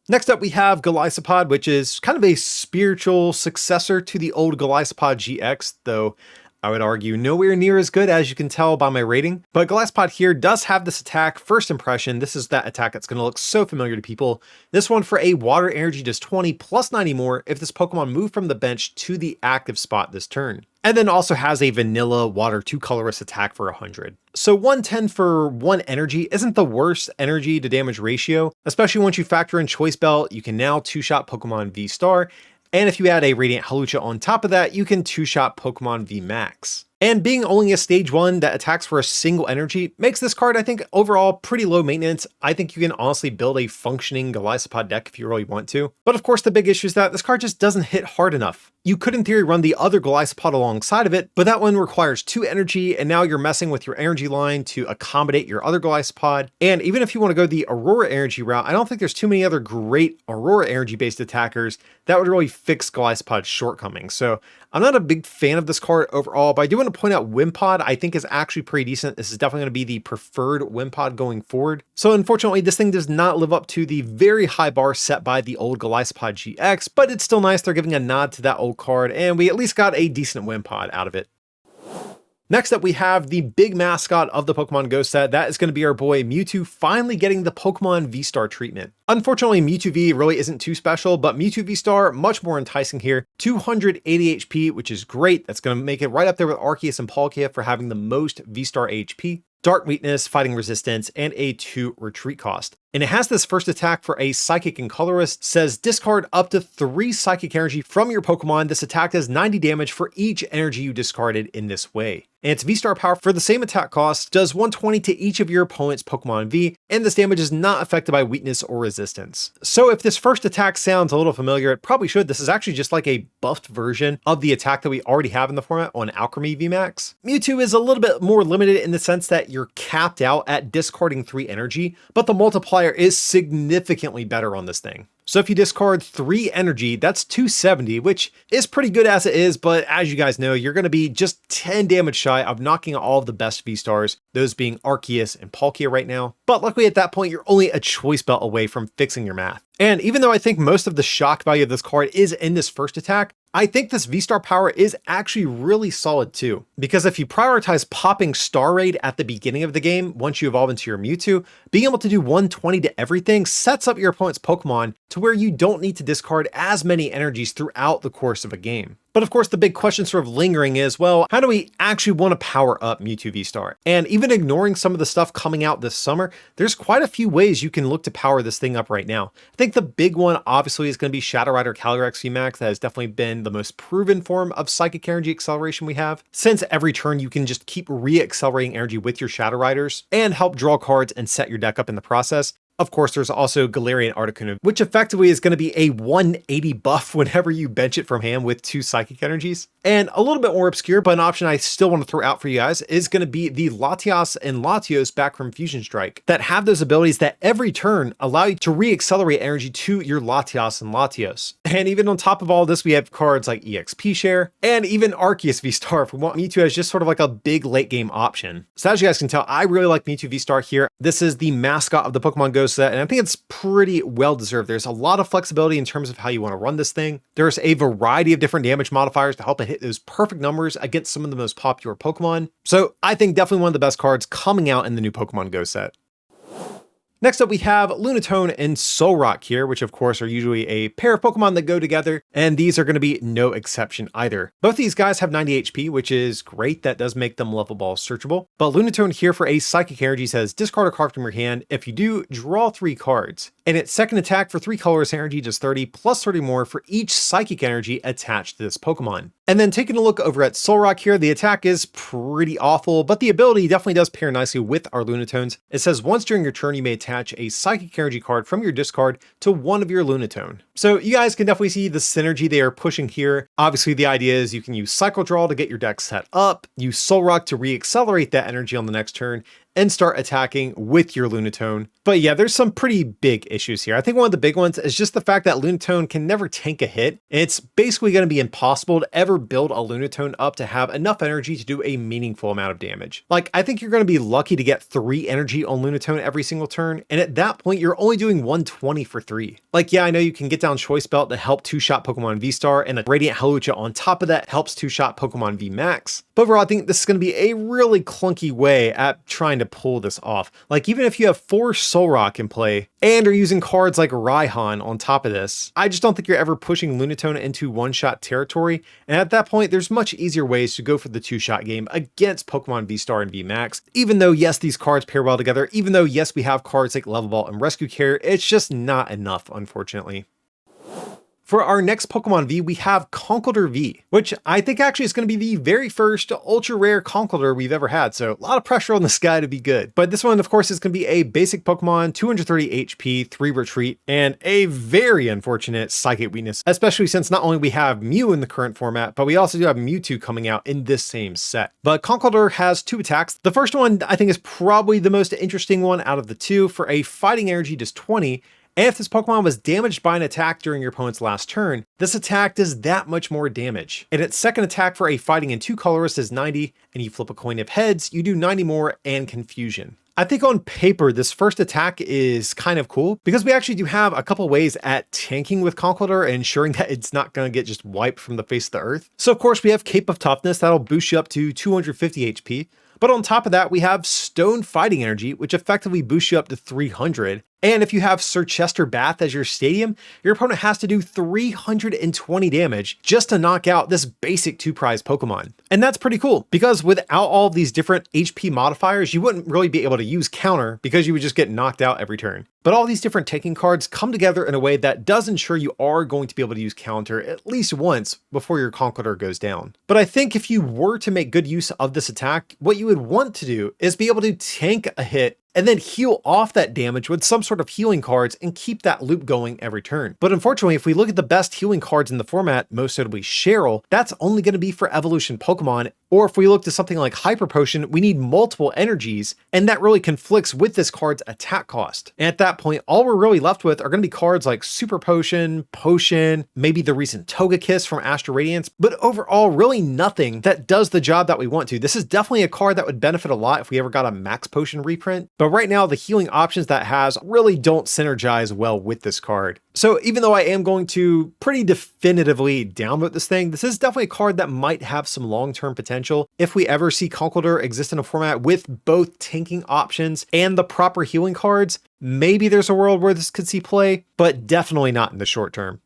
Next up, we have Golisopod, which is kind of a spiritual successor to the old Golisopod GX, though I would argue nowhere near as good, as you can tell by my rating. But Golisopod here does have this attack, First Impression. This is that attack that's going to look so familiar to people. This one for a water energy does 20 plus 90 more if this Pokemon moved from the bench to the active spot this turn. And then also has a vanilla water 2 colorless attack for 100. So 110 for 1 energy isn't the worst energy to damage ratio, especially once you factor in Choice Belt. You can now 2-shot Pokemon V-Star. And if you add a Radiant Hawlucha on top of that, you can 2-shot Pokemon VMAX. And being only a stage 1 that attacks for a single energy makes this card, I think, overall pretty low maintenance. I think you can honestly build a functioning Golisopod deck if you really want to. But of course, the big issue is that this card just doesn't hit hard enough. You could in theory run the other Golisopod alongside of it, but that one requires 2 energy, and now you're messing with your energy line to accommodate your other Golisopod. And even if you want to go the Aurora energy route, I don't think there's too many other great Aurora energy based attackers that would really fix Golisopod's shortcomings. So I'm not a big fan of this card overall, but I do want to point out Wimpod I think is actually pretty decent. This is definitely going to be the preferred Wimpod going forward. So unfortunately, this thing does not live up to the very high bar set by the old Golisopod GX, but it's still nice they're giving a nod to that old card, and we at least got a decent Wimpod out of it. Next up, we have the big mascot of the Pokemon Go set. That is going to be our boy Mewtwo finally getting the Pokemon V-Star treatment. Unfortunately, Mewtwo V really isn't too special, but Mewtwo V-Star, much more enticing here. 280 HP, which is great. That's going to make it right up there with Arceus and Palkia for having the most V-Star HP. Dark Weakness, Fighting Resistance, and a 2 retreat cost. And it has this first attack for a Psychic and Colorless, says discard up to 3 Psychic energy from your Pokemon. This attack does 90 damage for each energy you discarded in this way. And its V-Star power for the same attack cost does 120 to each of your opponent's Pokemon V, and this damage is not affected by weakness or resistance. So if this first attack sounds a little familiar, it probably should. This is actually just like a buffed version of the attack that we already have in the format on Alchemy VMAX. Mewtwo is a little bit more limited in the sense that you're capped out at discarding 3 energy, but the multiplier modifier is significantly better on this thing. So if you discard 3 energy, that's 270, which is pretty good as it is, but as you guys know, you're going to be just 10 damage shy of knocking out all of the best V-Stars, those being Arceus and Palkia right now. But luckily at that point, you're only a choice belt away from fixing your math. And even though I think most of the shock value of this card is in this first attack, I think this V-Star power is actually really solid too, because if you prioritize popping Star Raid at the beginning of the game, once you evolve into your Mewtwo, being able to do 120 to everything sets up your opponent's Pokemon to where you don't need to discard as many energies throughout the course of a game. But of course, the big question sort of lingering is, well, how do we actually want to power up Mewtwo VSTAR? And even ignoring some of the stuff coming out this summer, there's quite a few ways you can look to power this thing up right now. I think the big one, obviously, is going to be Shadow Rider Calyrex VMAX. That has definitely been the most proven form of Psychic Energy acceleration we have, since every turn you can just keep re-accelerating energy with your Shadow Riders and help draw cards and set your deck up in the process. Of course, there's also Galarian Articuno, which effectively is going to be a 180 buff whenever you bench it from hand with 2 Psychic Energies. And a little bit more obscure, but an option I still want to throw out for you guys is going to be the Latias and Latios back from Fusion Strike that have those abilities that every turn allow you to re-accelerate energy to your Latias and Latios. And even on top of all this, we have cards like EXP Share and even Arceus VSTAR if we want Mewtwo as just sort of like a big late game option. So as you guys can tell, I really like Mewtwo VSTAR here. This is the mascot of the Pokemon Go set, and I think it's pretty well deserved. There's a lot of flexibility in terms of how you want to run this thing. There's a variety of different damage modifiers to help it hit those perfect numbers against some of the most popular Pokemon. So I think definitely one of the best cards coming out in the new Pokemon Go set. Next up, we have Lunatone and Solrock here, which of course are usually a pair of Pokemon that go together, and these are going to be no exception either. Both these guys have 90 HP, which is great. That does make them level ball searchable. But Lunatone here for a Psychic Energy says discard a card from your hand. If you do, draw 3 cards. And its second attack for 3 Colorless Energy does 30 plus 30 more for each Psychic Energy attached to this Pokemon. And then taking a look over at Solrock here, the attack is pretty awful, but the ability definitely does pair nicely with our Lunatones. It says once during your turn, you may attach a Psychic Energy card from your discard to one of your Lunatone. So you guys can definitely see the synergy they are pushing here. Obviously, the idea is you can use Cycle Draw to get your deck set up, use Solrock to re-accelerate that energy on the next turn, and start attacking with your Lunatone. But yeah, there's some pretty big issues here. I think one of the big ones is just the fact that Lunatone can never tank a hit. It's basically going to be impossible to ever build a Lunatone up to have enough energy to do a meaningful amount of damage. Like, I think you're going to be lucky to get 3 energy on Lunatone every single turn, and at that point, you're only doing 120 for 3. Like, yeah, I know you can get down Choice Belt to help 2-shot Pokemon VSTAR, and a Radiant Hawlucha on top of that helps 2-shot Pokemon VMAX. But overall, I think this is going to be a really clunky way at trying to pull this off. Like, even if you have 4 Solrock in play and are using cards like Raihan on top of this, I just don't think you're ever pushing Lunatone into one-shot territory. And at that point, there's much easier ways to go for the 2-shot game against Pokemon VSTAR and VMAX. Even though, yes, these cards pair well together, even though, yes, we have cards like Level Ball and Rescue Care, it's just not enough, unfortunately. For our next Pokemon V, we have Conkeldurr V, which I think actually is going to be the very first ultra rare Conkeldurr we've ever had. So a lot of pressure on this guy to be good. But this one, of course, is going to be a basic Pokemon, 230 HP, 3 retreat, and a very unfortunate psychic weakness, especially since not only we have Mew in the current format, but we also do have Mewtwo coming out in this same set. But Conkeldurr has 2 attacks. The first one I think is probably the most interesting one out of the 2. For a fighting energy does 20. And if this Pokemon was damaged by an attack during your opponent's last turn, this attack does that much more damage. And its second attack for a fighting and 2 colorless is 90, and you flip a coin of heads, you do 90 more and confusion. I think on paper, this first attack is kind of cool because we actually do have a couple ways at tanking with Conkeldurr and ensuring that it's not going to get just wiped from the face of the earth. So of course we have Cape of Toughness that'll boost you up to 250 HP. But on top of that, we have Stone Fighting Energy, which effectively boosts you up to 300. And if you have Sir Chester Bath as your stadium, your opponent has to do 320 damage just to knock out this basic 2-prize Pokemon. And that's pretty cool because without all of these different HP modifiers, you wouldn't really be able to use counter because you would just get knocked out every turn. But all these different taking cards come together in a way that does ensure you are going to be able to use counter at least once before your Conkeldurr goes down. But I think if you were to make good use of this attack, what you would want to do is be able to tank a hit and then heal off that damage with some sort of healing cards and keep that loop going every turn. But unfortunately, if we look at the best healing cards in the format, most notably Cheryl, that's only going to be for evolution Pokemon, Or if we look to something like Hyper Potion, we need multiple energies, and that really conflicts with this card's attack cost. And at that point, all we're really left with are going to be cards like Super Potion, Potion, maybe the recent Togekiss from Astral Radiance, but overall, really nothing that does the job that we want to. This is definitely a card that would benefit a lot if we ever got a Max Potion reprint, but right now, the healing options that it has really don't synergize well with this card. So even though I am going to pretty definitively downvote this thing, this is definitely a card that might have some long-term potential. If we ever see Conkeldurr exist in a format with both tanking options and the proper healing cards, maybe there's a world where this could see play, but definitely not in the short term.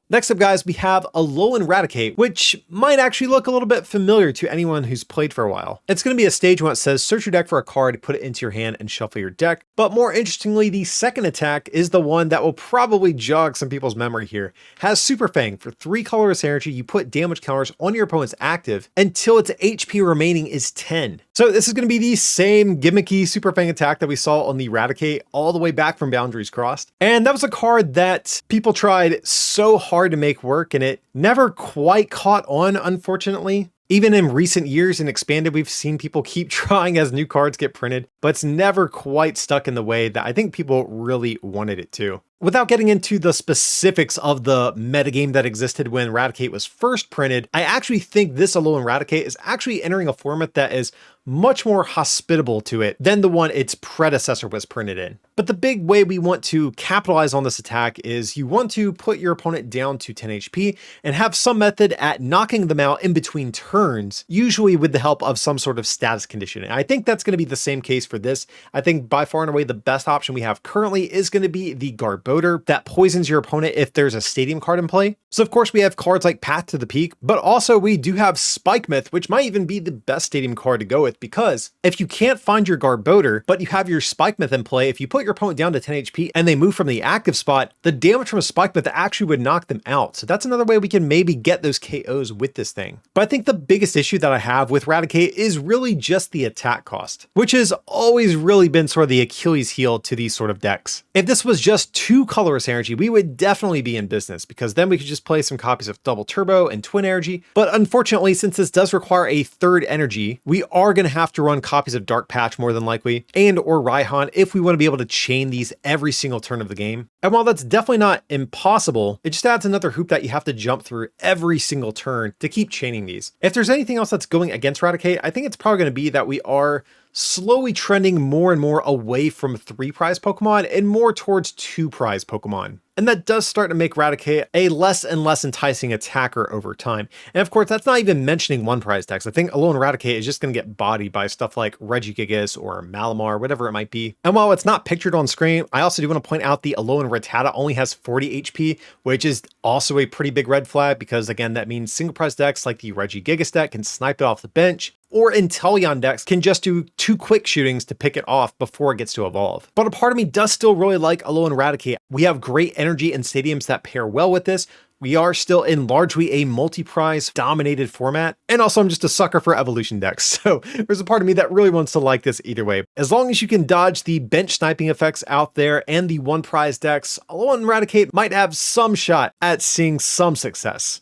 Next up, guys, we have Alolan Raticate, which might actually look a little bit familiar to anyone who's played for a while. It's going to be a stage when it says search your deck for a card, put it into your hand, and shuffle your deck. But more interestingly, the second attack is the one that will probably jog some people's memory here. Has Super Fang. For 3 colorless energy, you put damage counters on your opponent's active until its HP remaining is 10. So this is going to be the same gimmicky Super Fang attack that we saw on the Raticate all the way back from Boundaries Crossed. And that was a card that people tried so hard to make work, and it never quite caught on, unfortunately. Even in recent years in Expanded, we've seen people keep trying as new cards get printed, but it's never quite stuck in the way that I think people really wanted it to. Without getting into the specifics of the metagame that existed when Raticate was first printed, I actually think this Alolan Raticate is actually entering a format that is much more hospitable to it than the one its predecessor was printed in. But the big way we want to capitalize on this attack is you want to put your opponent down to 10 HP and have some method at knocking them out in between turns, usually with the help of some sort of status condition. And I think that's going to be the same case for this. I think by far and away the best option we have currently is going to be the Garbodor that poisons your opponent if there's a stadium card in play. So of course we have cards like Path to the Peak, but also we do have Spike Myth, which might even be the best stadium card to go with, because if you can't find your Garbodor, but you have your Spike Myth in play, if you put your opponent down to 10 HP and they move from the active spot, the damage from a Spike Myth actually would knock them out. So that's another way we can maybe get those KOs with this thing. But I think the biggest issue that I have with Raticate is really just the attack cost, which has always really been sort of the Achilles heel to these sort of decks. If this was just 2 colorless energy, we would definitely be in business, because then we could just play some copies of Double Turbo and Twin Energy. But unfortunately, since this does require a third energy, we are going to have to run copies of Dark Patch more than likely, and or Raihan if we want to be able to chain these every single turn of the game. And while that's definitely not impossible, it just adds another hoop that you have to jump through every single turn to keep chaining these. If there's anything else that's going against Raticate, I think it's probably going to be that we are slowly trending more and more away from 3 prize Pokemon and more towards 2 prize Pokemon. And that does start to make Raticate a less and less enticing attacker over time. And of course, that's not even mentioning 1 prize decks. I think Alolan Raticate is just going to get bodied by stuff like Regigigas or Malamar, whatever it might be. And while it's not pictured on screen, I also do want to point out the Alolan Rattata only has 40 HP, which is also a pretty big red flag, because again, that means single prize decks like the Regigigas deck can snipe it off the bench, or Inteleon decks can just do 2 quick shootings to pick it off before it gets to evolve. But a part of me does still really like Alolan Raticate. We have great energy and stadiums that pair well with this. We are still in largely a multi-prize dominated format. And also I'm just a sucker for evolution decks. So there's a part of me that really wants to like this either way. As long as you can dodge the bench sniping effects out there and the 1 prize decks, Alolan Raticate might have some shot at seeing some success.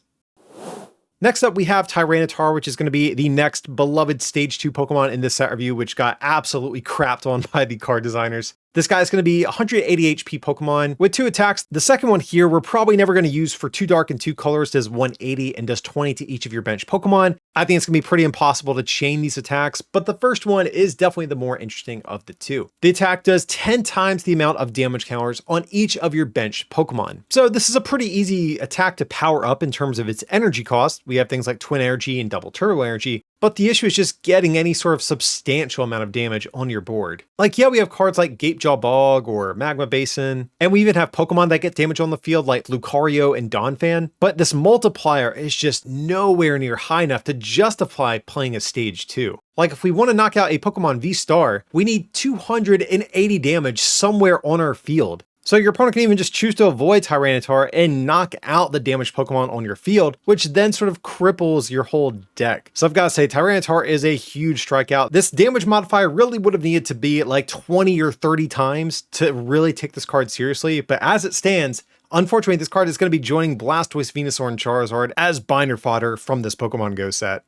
Next up, we have Tyranitar, which is going to be the next beloved Stage 2 Pokemon in this set review, which got absolutely crapped on by the card designers. This guy is going to be 180 HP Pokemon with 2 attacks. The second one here, we're probably never going to use for 2 dark and 2 colors, does 180 and does 20 to each of your bench Pokemon. I think it's going to be pretty impossible to chain these attacks, but the first one is definitely the more interesting of the 2. The attack does 10 times the amount of damage counters on each of your bench Pokemon. So this is a pretty easy attack to power up in terms of its energy cost. We have things like Twin Energy and Double Turbo Energy, but the issue is just getting any sort of substantial amount of damage on your board. Like, yeah, we have cards like Gapejaw Bog or Magma Basin, and we even have Pokemon that get damage on the field like Lucario and Donphan, but this multiplier is just nowhere near high enough to justify playing a Stage 2. Like, if we want to knock out a Pokemon V-Star, we need 280 damage somewhere on our field. So your opponent can even just choose to avoid Tyranitar and knock out the damaged Pokemon on your field, which then sort of cripples your whole deck. So I've got to say, Tyranitar is a huge strikeout. This damage modifier really would have needed to be like 20 or 30 times to really take this card seriously. But as it stands, unfortunately, this card is going to be joining Blastoise, Venusaur, and Charizard as binder fodder from this Pokemon Go set.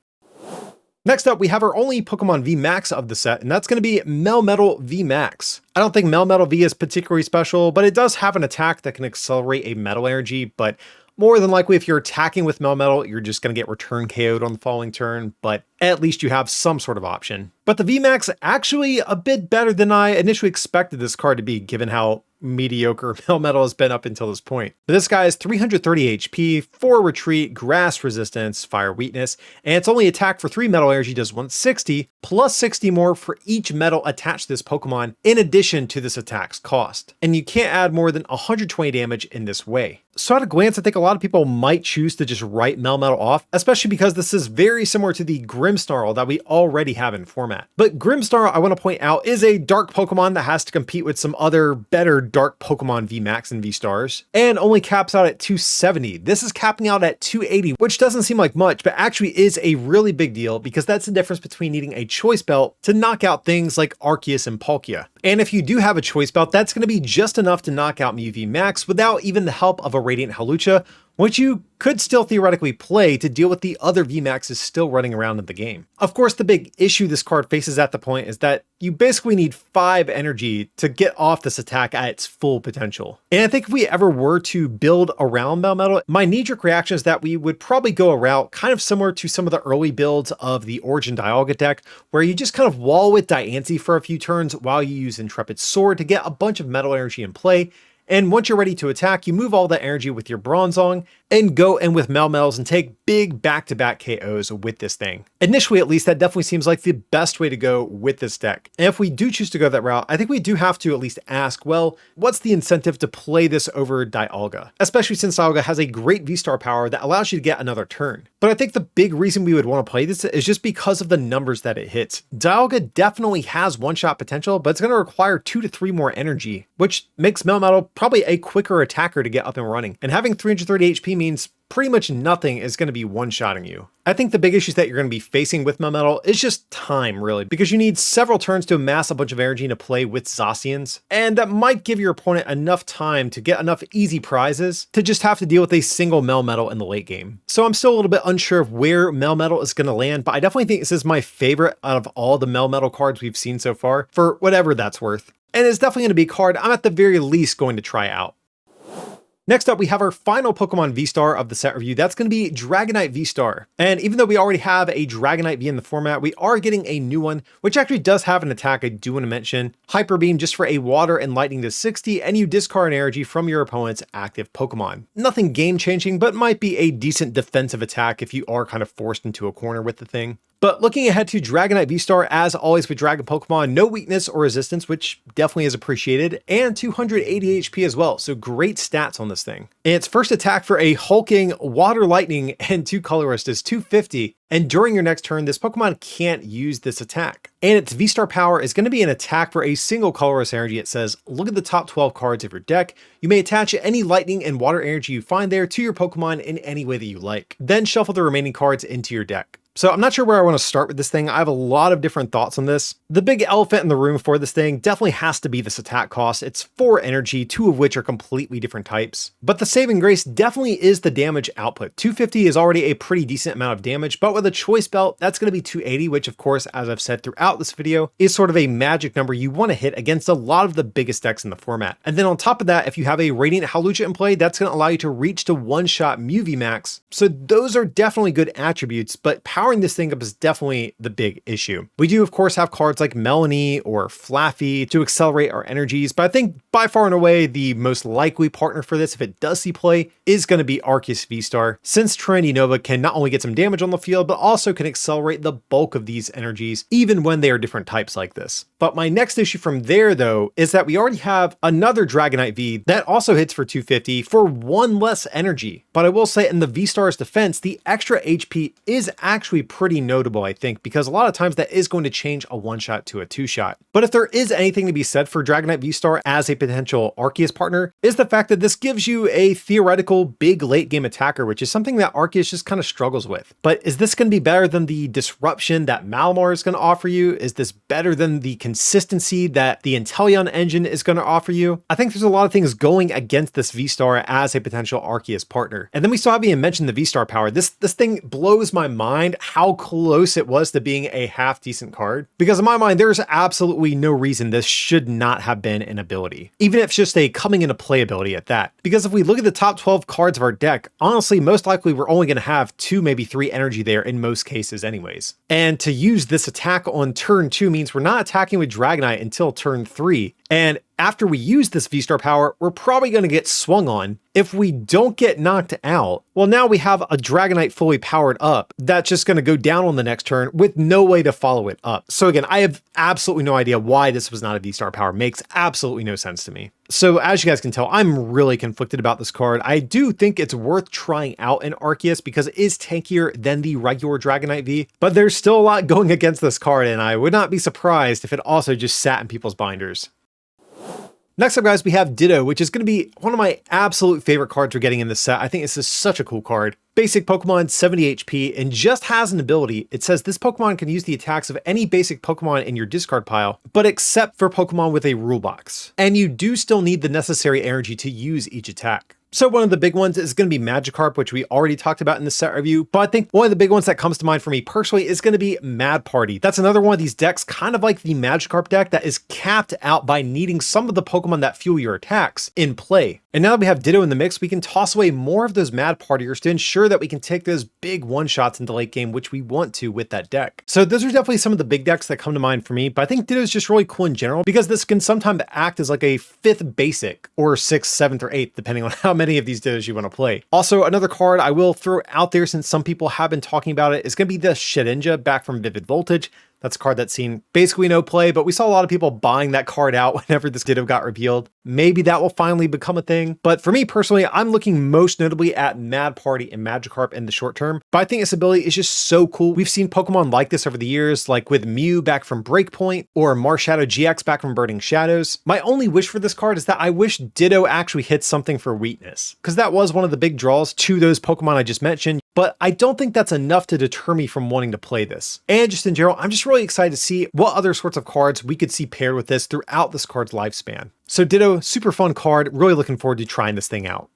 Next up, we have our only Pokemon VMAX of the set, and that's going to be Melmetal VMAX. I don't think Melmetal V is particularly special, but it does have an attack that can accelerate a metal energy, but more than likely, if you're attacking with Melmetal, you're just going to get return KO'd on the following turn, but at least you have some sort of option. But the VMAX actually a bit better than I initially expected this card to be, given how mediocre Melmetal has been up until this point. But this guy is 330 HP, 4 retreat, grass resistance, fire weakness, and its only attack for 3 metal energy does 160, plus 60 more for each metal attached to this Pokemon, in addition to this attack's cost. And you can't add more than 120 damage in this way. So at a glance, I think a lot of people might choose to just write Melmetal off, especially because this is very similar to the Grimmsnarl that we already have in format. But Grimmsnarl, I want to point out, is a dark Pokemon that has to compete with some other better dark Pokemon VMAX and VSTARs, and only caps out at 270. This is capping out at 280, which doesn't seem like much, but actually is a really big deal because that's the difference between needing a choice belt to knock out things like Arceus and Palkia. And if you do have a choice belt, that's going to be just enough to knock out Mew VMAX without even the help of a Radiant Hawlucha, which you could still theoretically play to deal with the other VMAXs still running around in the game. Of course, the big issue this card faces at the point is that you basically need 5 energy to get off this attack at its full potential. And I think if we ever were to build around Melmetal, my knee-jerk reaction is that we would probably go a route kind of similar to some of the early builds of the Origin Dialga deck, where you just kind of wall with Diancie for a few turns while you use Intrepid Sword to get a bunch of metal energy in play. And once you're ready to attack, you move all that energy with your Bronzong and go in with Melmetals and take big back-to-back KOs with this thing. Initially, at least, that definitely seems like the best way to go with this deck. And if we do choose to go that route, I think we do have to at least ask, well, what's the incentive to play this over Dialga? Especially since Dialga has a great V-Star power that allows you to get another turn. But I think the big reason we would want to play this is just because of the numbers that it hits. Dialga definitely has one-shot potential, but it's going to require 2 to 3 more energy, which makes Melmetal probably a quicker attacker to get up and running. And having 330 HP means pretty much nothing is going to be one-shotting you. I think the big issues that you're going to be facing with Melmetal is just time, really, because you need several turns to amass a bunch of energy to play with Zacians, and that might give your opponent enough time to get enough easy prizes to just have to deal with a single Melmetal in the late game. So I'm still a little bit unsure of where Melmetal is going to land, but I definitely think this is my favorite out of all the Melmetal cards we've seen so far, for whatever that's worth. And it's definitely going to be a card I'm at the very least going to try out. Next up, we have our final Pokemon V-Star of the set review. That's going to be Dragonite VSTAR. And even though we already have a Dragonite V in the format, we are getting a new one, which actually does have an attack I do want to mention. Hyper Beam just for a water and lightning to 60, and you discard energy from your opponent's active Pokemon. Nothing game-changing, but might be a decent defensive attack if you are kind of forced into a corner with the thing. But looking ahead to Dragonite VSTAR, as always with Dragon Pokemon, no weakness or resistance, which definitely is appreciated, and 280 HP as well, so great stats on this thing. And its first attack for a hulking Water Lightning and 2 Colorless is 250, and during your next turn, this Pokemon can't use this attack. And its V-Star power is going to be an attack for a single Colorless energy. It says, look at the top 12 cards of your deck. You may attach any lightning and water energy you find there to your Pokemon in any way that you like. Then shuffle the remaining cards into your deck. So I'm not sure where I want to start with this thing. I have a lot of different thoughts on this. The big elephant in the room for this thing definitely has to be this attack cost. It's 4 energy, 2 of which are completely different types. But the saving grace definitely is the damage output. 250 is already a pretty decent amount of damage, but with a choice belt, that's going to be 280, which of course, as I've said throughout this video, is sort of a magic number you want to hit against a lot of the biggest decks in the format. And then on top of that, if you have a Radiant Hawlucha in play, that's going to allow you to reach to one-shot Mew VMAX. So those are definitely good attributes, but powering this thing up is definitely the big issue. We do, of course, have cards like Melanie or Flaffy to accelerate our energies, but I think by far and away, the most likely partner for this, if it does see play, is going to be Arceus V-Star, since Trendy Nova can not only get some damage on the field, but also can accelerate the bulk of these energies, even when they are different types like this. But my next issue from there, though, is that we already have another Dragonite V that also hits for 250 for 1 less energy. But I will say, in the V-Star's defense, the extra HP is actually pretty notable, I think, because a lot of times that is going to change a 1-shot to a 2-shot. But if there is anything to be said for Dragonite V-Star as a potential Arceus partner, is the fact that this gives you a theoretical big late game attacker, which is something that Arceus just kind of struggles with. But is this going to be better than the disruption that Malamar is going to offer you? Is this better than the consistency that the Inteleon engine is going to offer you? I think there's a lot of things going against this V-Star as a potential Arceus partner. And then we still haven't even mentioned the V-Star power. This thing blows my mind how close it was to being a half decent card. Because in my mind, there's absolutely no reason this should not have been an ability, even if it's just a coming into play ability at that. Because if we look at the top 12 cards of our deck, honestly, most likely we're only going to have 2, maybe 3 energy there in most cases anyways. And to use this attack on turn 2 means we're not attacking with Dragonite until turn 3. And after we use this V-Star power, we're probably going to get swung on. If we don't get knocked out, well, now we have a Dragonite fully powered up that's just going to go down on the next turn with no way to follow it up. So again, I have absolutely no idea why this was not a V-Star power. Makes absolutely no sense to me. So as you guys can tell, I'm really conflicted about this card. I do think it's worth trying out in Arceus because it is tankier than the regular Dragonite V, but there's still a lot going against this card, and I would not be surprised if it also just sat in people's binders. Next up, guys, we have Ditto, which is going to be one of my absolute favorite cards we're getting in this set. I think this is such a cool card. Basic Pokemon, 70 HP, and just has an ability. It says this Pokemon can use the attacks of any basic Pokemon in your discard pile, but except for Pokemon with a rule box. And you do still need the necessary energy to use each attack. So one of the big ones is going to be Magikarp, which we already talked about in the set review, but I think one of the big ones that comes to mind for me personally is going to be Mad Party. That's another one of these decks, kind of like the Magikarp deck, that is capped out by needing some of the Pokemon that fuel your attacks in play. And now that we have Ditto in the mix, we can toss away more of those Mad Partiers to ensure that we can take those big one-shots into late game, which we want to with that deck. So those are definitely some of the big decks that come to mind for me, but I think Ditto is just really cool in general because this can sometimes act as like a 5th basic or 6th, 7th, or 8th, depending on how many of these Dittos you want to play. Also, another card I will throw out there since some people have been talking about it is going to be the Shedinja back from Vivid Voltage. That's a card that's seen basically no play, but we saw a lot of people buying that card out whenever this Ditto got revealed. Maybe that will finally become a thing. But for me personally, I'm looking most notably at Mad Party and Magikarp in the short term. But I think this ability is just so cool. We've seen Pokemon like this over the years, like with Mew back from Breakpoint or Marshadow GX back from Burning Shadows. My only wish for this card is that I wish Ditto actually hits something for weakness, because that was one of the big draws to those Pokemon I just mentioned. But I don't think that's enough to deter me from wanting to play this. And just in general, I'm just really excited to see what other sorts of cards we could see paired with this throughout this card's lifespan. So Ditto, super fun card. Really looking forward to trying this thing out.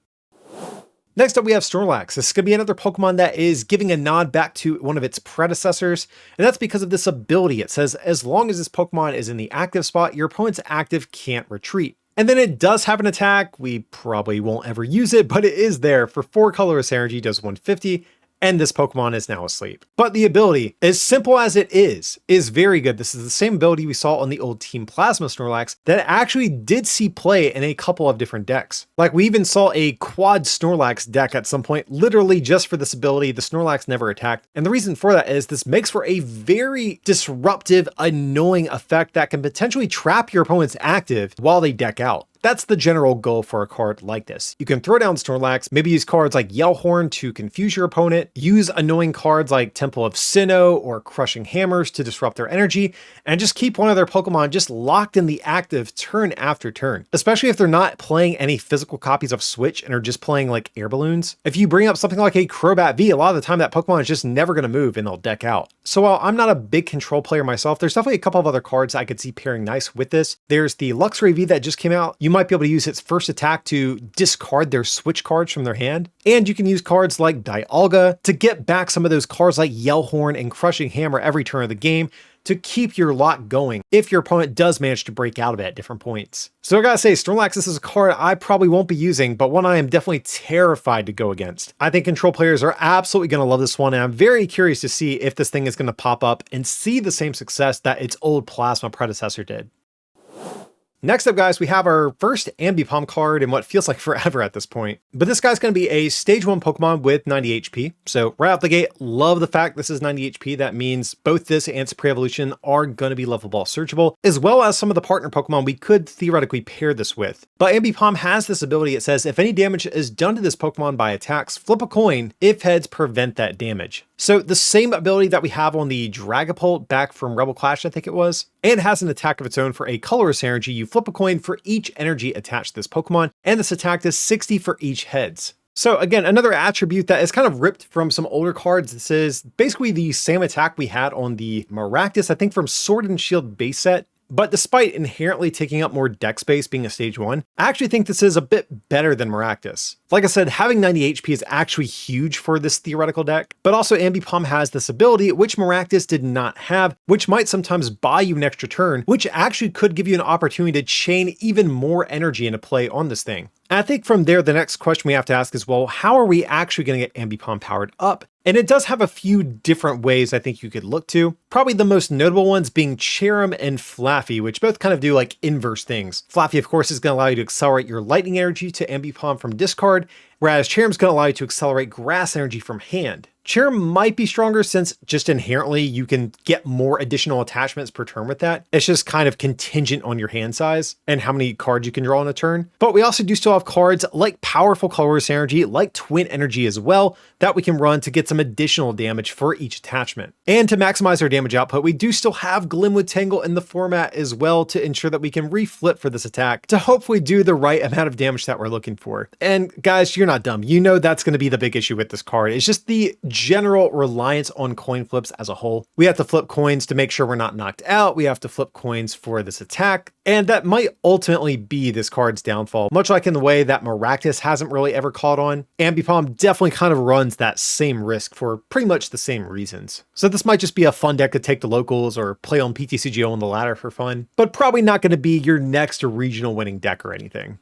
Next up, we have Snorlax. This is going to be another Pokemon that is giving a nod back to one of its predecessors, and that's because of this ability. It says, as long as this Pokemon is in the active spot, your opponent's active can't retreat. And then it does have an attack. We probably won't ever use it, but it is there. For 4 colorless energy, does 150, and this Pokemon is now asleep. But the ability, as simple as it is very good. This is the same ability we saw on the old Team Plasma Snorlax that actually did see play in a couple of different decks. Like we even saw a quad Snorlax deck at some point, literally just for this ability. The Snorlax never attacked. And the reason for that is this makes for a very disruptive, annoying effect that can potentially trap your opponent's active while they deck out. That's the general goal for a card like this. You can throw down Snorlax, maybe use cards like Yellhorn to confuse your opponent, use annoying cards like Temple of Sinnoh or Crushing Hammers to disrupt their energy, and just keep one of their Pokemon just locked in the active turn after turn, especially if they're not playing any physical copies of Switch and are just playing like air balloons. If you bring up something like a Crobat V, a lot of the time that Pokemon is just never going to move and they'll deck out. So while I'm not a big control player myself, there's definitely a couple of other cards I could see pairing nice with this. There's the Luxray V that just came out. You might be able to use its first attack to discard their Switch cards from their hand. And you can use cards like Dialga to get back some of those cards like Yellhorn and Crushing Hammer every turn of the game to keep your lock going if your opponent does manage to break out of it at different points. So I gotta say, Snorlax, this is a card I probably won't be using, but one I am definitely terrified to go against. I think control players are absolutely gonna love this one, and I'm very curious to see if this thing is gonna pop up and see the same success that its old Plasma predecessor did. Next up, guys, we have our first Ambipom card in what feels like forever at this point. But this guy's going to be a stage 1 Pokemon with 90 HP. So right out the gate, love the fact this is 90 HP. That means both this and Spray Evolution are going to be level ball searchable, as well as some of the partner Pokemon we could theoretically pair this with. But Ambipom has this ability. It says, if any damage is done to this Pokemon by attacks, flip a coin. If heads, prevent that damage. So the same ability that we have on the Dragapult back from Rebel Clash, I think it was, and has an attack of its own for a colorless energy. You flip a coin for each energy attached to this Pokemon, and this attack does 60 for each heads. So again, another attribute that is kind of ripped from some older cards. This is basically the same attack we had on the Maractus, I think from Sword and Shield base set. But despite inherently taking up more deck space being a stage 1, I actually think this is a bit better than Maractus. Like I said, having 90 HP is actually huge for this theoretical deck, but also Ambipom has this ability which Maractus did not have, which might sometimes buy you an extra turn, which actually could give you an opportunity to chain even more energy into play on this thing. And I think from there, the next question we have to ask is, well, how are we actually going to get Ambipom powered up? And it does have a few different ways I think you could look to. Probably the most notable ones being Cherrim and Flaffy, which both kind of do like inverse things. Flaffy, of course, is going to allow you to accelerate your lightning energy to Ambipom from discard, whereas Cherrim's going to allow you to accelerate grass energy from hand. Cherrim might be stronger since just inherently you can get more additional attachments per turn with that. It's just kind of contingent on your hand size and how many cards you can draw in a turn. But we also do still have cards like powerful Colorless Energy, like Twin Energy as well, that we can run to get some additional damage for each attachment. And to maximize our damage output, we do still have Glimwood Tangle in the format as well to ensure that we can reflip for this attack to hopefully do the right amount of damage that we're looking for. And guys, you're not dumb. You know that's going to be the big issue with this card. It's just the general reliance on coin flips as a whole. We have to flip coins to make sure we're not knocked out. We have to flip coins for this attack. And that might ultimately be this card's downfall, much like in the way that Maractus hasn't really ever caught on. Ambipom definitely kind of runs that same risk for pretty much the same reasons. So this might just be a fun deck to take to locals or play on PTCGO on the ladder for fun, but probably not going to be your next regional winning deck or anything.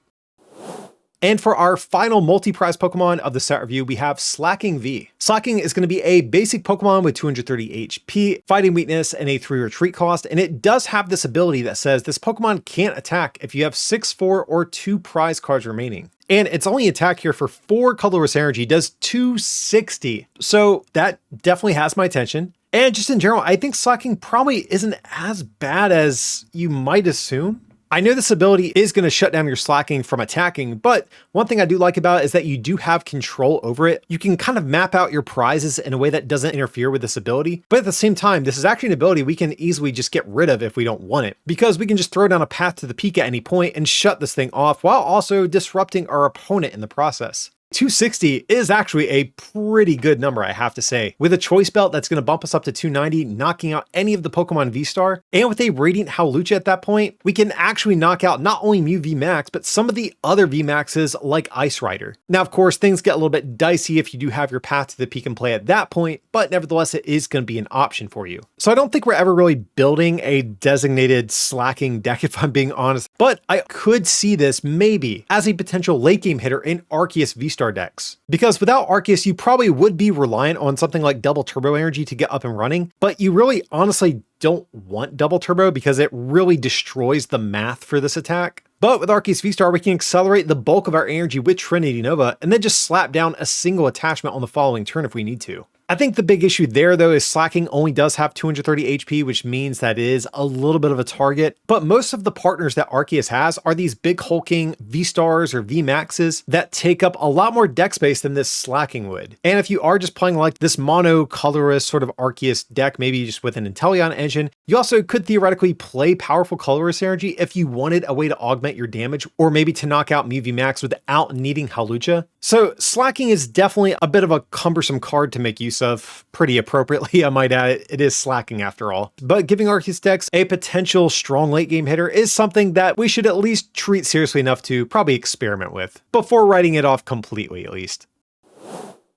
And for our final multi-prize Pokemon of the set review, we have Slacking V. Slacking is going to be a basic Pokemon with 230 HP, fighting weakness, and a 3 retreat cost. And it does have this ability that says this Pokemon can't attack if you have 6, 4, or 2 prize cards remaining. And its only attack here for 4 Colorless Energy does 260. So that definitely has my attention. And just in general, I think Slacking probably isn't as bad as you might assume. I know this ability is going to shut down your Slacking from attacking, but one thing I do like about it is that you do have control over it. You can kind of map out your prizes in a way that doesn't interfere with this ability, but at the same time, this is actually an ability we can easily just get rid of if we don't want it, because we can just throw down a path to the peak at any point and shut this thing off while also disrupting our opponent in the process. 260 is actually a pretty good number, I have to say. With a choice belt that's going to bump us up to 290, knocking out any of the Pokemon VSTAR, and with a Radiant Hawlucha at that point, we can actually knock out not only Mew VMAX, but some of the other VMAXs like Ice Rider. Now, of course, things get a little bit dicey if you do have your path to the peak and play at that point, but nevertheless, it is going to be an option for you. So I don't think we're ever really building a designated Slacking deck, if I'm being honest, but I could see this maybe as a potential late game hitter in Arceus VSTAR decks. Because without Arceus, you probably would be reliant on something like Double Turbo Energy to get up and running, but you really honestly don't want Double Turbo because it really destroys the math for this attack. But with Arceus VSTAR, we can accelerate the bulk of our energy with Trinity Nova and then just slap down a single attachment on the following turn if we need to. I think the big issue there, though, is Slacking only does have 230 HP, which means that it is a little bit of a target. But most of the partners that Arceus has are these big hulking V-Stars or V-Maxes that take up a lot more deck space than this Slacking would. And if you are just playing like this mono colorless sort of Arceus deck, maybe just with an Inteleon engine, you also could theoretically play powerful Colorless Energy if you wanted a way to augment your damage, or maybe to knock out Mew VMAX without needing Hawlucha. So Slacking is definitely a bit of a cumbersome card to make use of, pretty appropriately, I might add. It is Slacking after all. But giving Arceus decks a potential strong late game hitter is something that we should at least treat seriously enough to probably experiment with, before writing it off completely at least.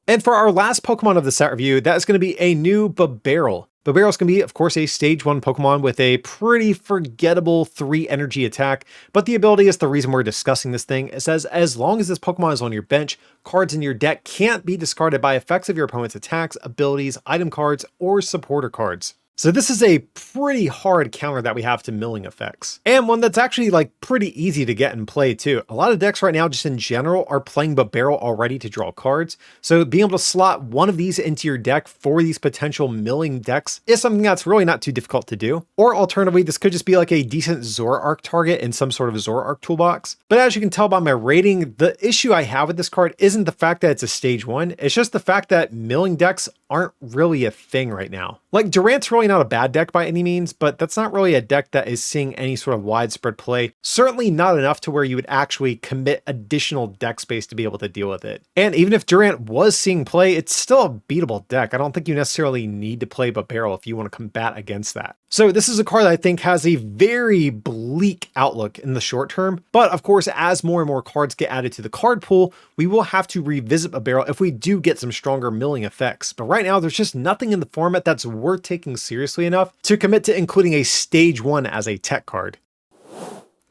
And for our last Pokemon of the set review, that is going to be a new Burrell. Burrell is going to be, of course, a stage 1 Pokemon with a pretty forgettable 3 energy attack, but the ability is the reason we're discussing this thing. It says, as long as this Pokemon is on your bench, cards in your deck can't be discarded by effects of your opponent's attacks, abilities, item cards, or supporter cards. So this is a pretty hard counter that we have to milling effects, and one that's actually like pretty easy to get and play too. A lot of decks right now just in general are playing Burrell already to draw cards, so being able to slot one of these into your deck for these potential milling decks is something that's really not too difficult to do. Or alternatively, this could just be like a decent Zoroark target in some sort of Zoroark toolbox. But as you can tell by my rating, the issue I have with this card isn't the fact that it's a stage 1, it's just the fact that milling decks aren't really a thing right now. Like, Durant's really not a bad deck by any means, but that's not really a deck that is seeing any sort of widespread play. Certainly not enough to where you would actually commit additional deck space to be able to deal with it. And even if Durant was seeing play, it's still a beatable deck. I don't think you necessarily need to play Burrell if you want to combat against that. So this is a card that I think has a very bleak outlook in the short term. But of course, as more and more cards get added to the card pool, we will have to revisit Burrell if we do get some stronger milling effects. But right now, there's just nothing in the format that's worth taking seriously enough to commit to including a stage 1 as a tech card.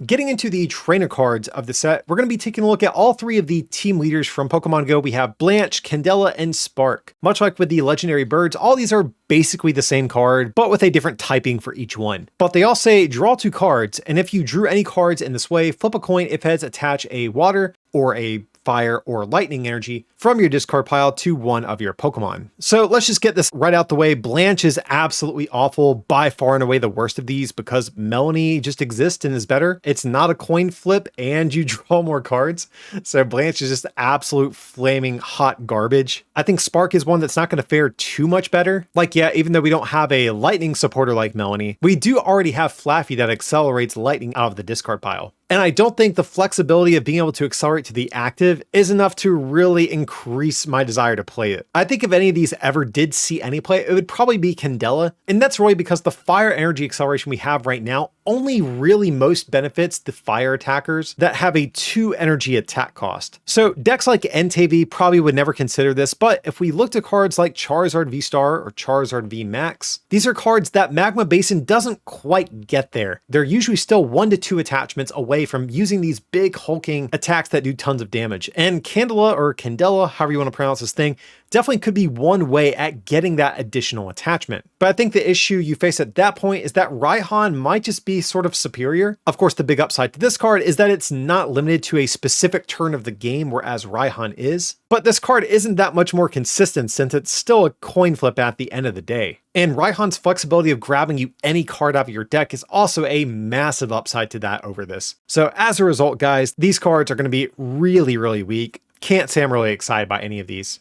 Getting into the trainer cards of the set, we're going to be taking a look at all 3 of the team leaders from Pokemon Go. We have Blanche, Candela, and Spark. Much like with the legendary birds, all these are basically the same card, but with a different typing for each one. But they all say draw 2 cards, and if you drew any cards in this way, flip a coin if heads, attach a water or a fire or lightning energy from your discard pile to one of your Pokemon. So let's just get this right out the way. Blanche is absolutely awful, by far and away the worst of these, because Melanie just exists and is better. It's not a coin flip and you draw more cards. So Blanche is just absolute flaming hot garbage. I think Spark is one that's not going to fare too much better. Like, yeah, even though we don't have a lightning supporter like Melanie, we do already have Flaffy that accelerates lightning out of the discard pile. And I don't think the flexibility of being able to accelerate to the active is enough to really increase my desire to play it. I think if any of these ever did see any play, it would probably be Candela. And that's really because the fire energy acceleration we have right now only really most benefits the fire attackers that have a 2 energy attack cost. So decks like NTV probably would never consider this, but if we looked at cards like Charizard VSTAR or Charizard VMAX, these are cards that Magma Basin doesn't quite get there. They're usually still 1 to 2 attachments away from using these big hulking attacks that do tons of damage. And Candela, however you want to pronounce this thing, definitely could be one way at getting that additional attachment. But I think the issue you face at that point is that Raihan might just be sort of superior. Of course, the big upside to this card is that it's not limited to a specific turn of the game, whereas Raihan is. But this card isn't that much more consistent since it's still a coin flip at the end of the day. And Raihan's flexibility of grabbing you any card out of your deck is also a massive upside to that over this. So as a result, guys, these cards are going to be really, really weak. Can't say I'm really excited by any of these.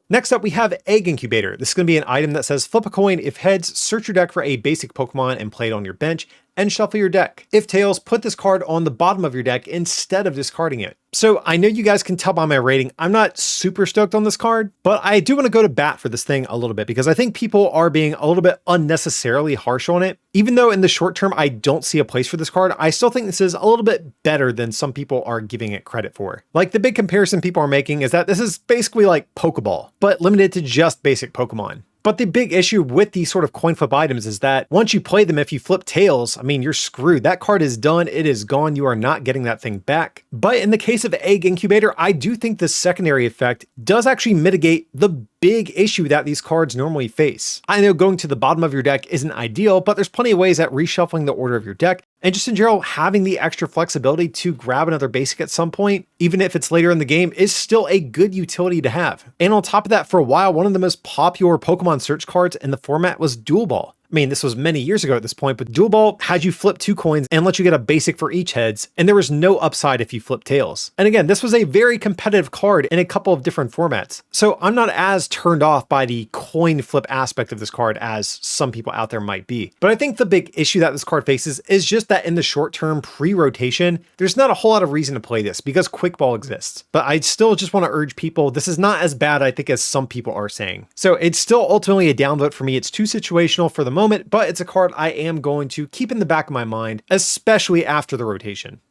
Next up, we have Egg Incubator. This is going to be an item that says flip a coin. If heads, search your deck for a basic Pokemon and play it on your bench, and shuffle your deck. If tails, put this card on the bottom of your deck instead of discarding it. So I know you guys can tell by my rating, I'm not super stoked on this card, but I do want to go to bat for this thing a little bit because I think people are being a little bit unnecessarily harsh on it. Even though in the short term, I don't see a place for this card, I still think this is a little bit better than some people are giving it credit for. Like, the big comparison people are making is that this is basically like Pokeball, but limited to just basic Pokemon. But the big issue with these sort of coin flip items is that once you play them, if you flip tails, I mean, you're screwed. That card is done. It is gone. You are not getting that thing back. But in the case of Egg Incubator, I do think the secondary effect does actually mitigate the big issue that these cards normally face. I know going to the bottom of your deck isn't ideal, but there's plenty of ways at reshuffling the order of your deck. And just in general, having the extra flexibility to grab another basic at some point, even if it's later in the game, is still a good utility to have. And on top of that, for a while, one of the most popular Pokemon search cards in the format was Duel Ball. I mean, this was many years ago at this point, but Duel Ball had you flip 2 coins and let you get a basic for each heads, and there was no upside if you flip tails. And again, this was a very competitive card in a couple of different formats. So I'm not as turned off by the coin flip aspect of this card as some people out there might be. But I think the big issue that this card faces is just that in the short term pre-rotation, there's not a whole lot of reason to play this because Quick Ball exists. But I still just want to urge people, this is not as bad, I think, as some people are saying. So it's still ultimately a down vote for me. It's too situational for the moment, but it's a card I am going to keep in the back of my mind, especially after the rotation.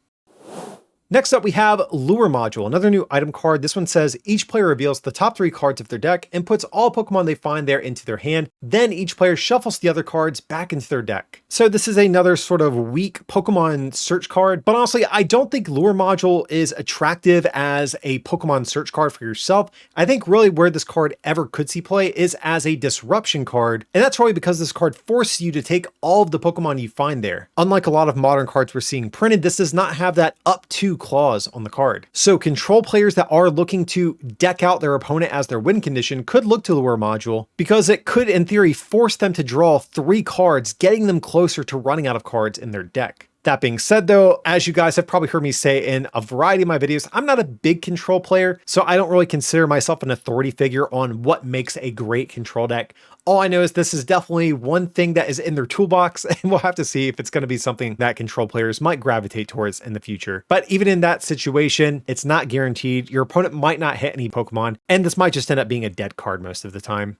Next up, we have Lure Module, another new item card. This one says each player reveals the top 3 cards of their deck and puts all Pokemon they find there into their hand. Then each player shuffles the other cards back into their deck. So this is another sort of weak Pokemon search card, but honestly, I don't think Lure Module is attractive as a Pokemon search card for yourself. I think really where this card ever could see play is as a disruption card, and that's probably because this card forces you to take all of the Pokemon you find there. Unlike a lot of modern cards we're seeing printed, this does not have that up to clause on the card. So control players that are looking to deck out their opponent as their win condition could look to Lure Module because it could in theory force them to draw 3 cards, getting them closer to running out of cards in their deck. That being said though, as you guys have probably heard me say in a variety of my videos, I'm not a big control player, so I don't really consider myself an authority figure on what makes a great control deck. All I know is this is definitely one thing that is in their toolbox, and we'll have to see if it's going to be something that control players might gravitate towards in the future. But even in that situation, it's not guaranteed. Your opponent might not hit any Pokemon, and this might just end up being a dead card most of the time.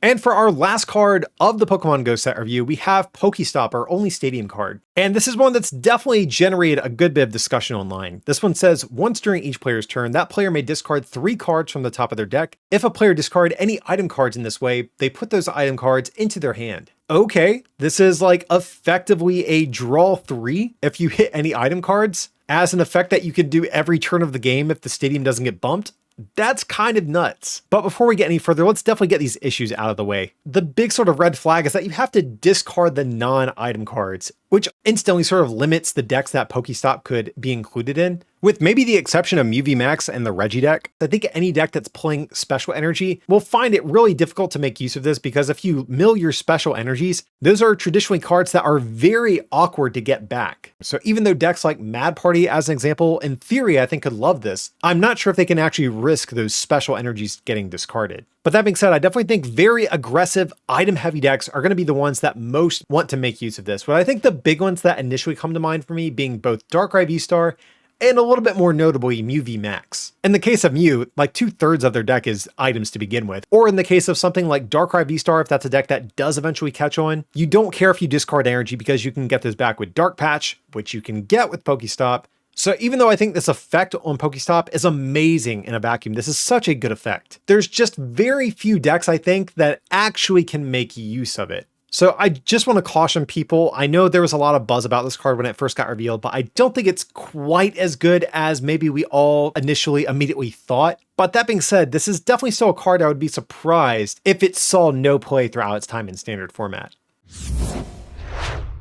And for our last card of the Pokemon Go set review, we have Pokestop, our only stadium card. And this is one that's definitely generated a good bit of discussion online. This one says, once during each player's turn, that player may discard 3 cards from the top of their deck. If a player discard any item cards in this way, they put those item cards into their hand. Okay, this is like effectively a draw 3 if you hit any item cards, as an effect that you can do every turn of the game if the stadium doesn't get bumped. That's kind of nuts. But before we get any further, let's definitely get these issues out of the way. The big sort of red flag is that you have to discard the non-item cards, which instantly sort of limits the decks that Pokestop could be included in. With maybe the exception of Mewtwo Max and the Reggie deck, I think any deck that's playing special energy will find it really difficult to make use of this, because if you mill your special energies, those are traditionally cards that are very awkward to get back. So even though decks like Mad Party, as an example, in theory, I think could love this, I'm not sure if they can actually risk those special energies getting discarded. But that being said, I definitely think very aggressive item heavy decks are going to be the ones that most want to make use of this. But I think the big ones that initially come to mind for me being both Darkrai VSTAR and a little bit more notably Mew V Max. In the case of Mew, like 2/3 of their deck is items to begin with. Or in the case of something like Darkrai VSTAR, if that's a deck that does eventually catch on, you don't care if you discard energy because you can get those back with Dark Patch, which you can get with Pokestop. So even though I think this effect on Pokestop is amazing in a vacuum, this is such a good effect, there's just very few decks I think that actually can make use of it. So I just want to caution people. I know there was a lot of buzz about this card when it first got revealed, but I don't think it's quite as good as maybe we all immediately thought. But that being said, this is definitely still a card I would be surprised if it saw no play throughout its time in standard format.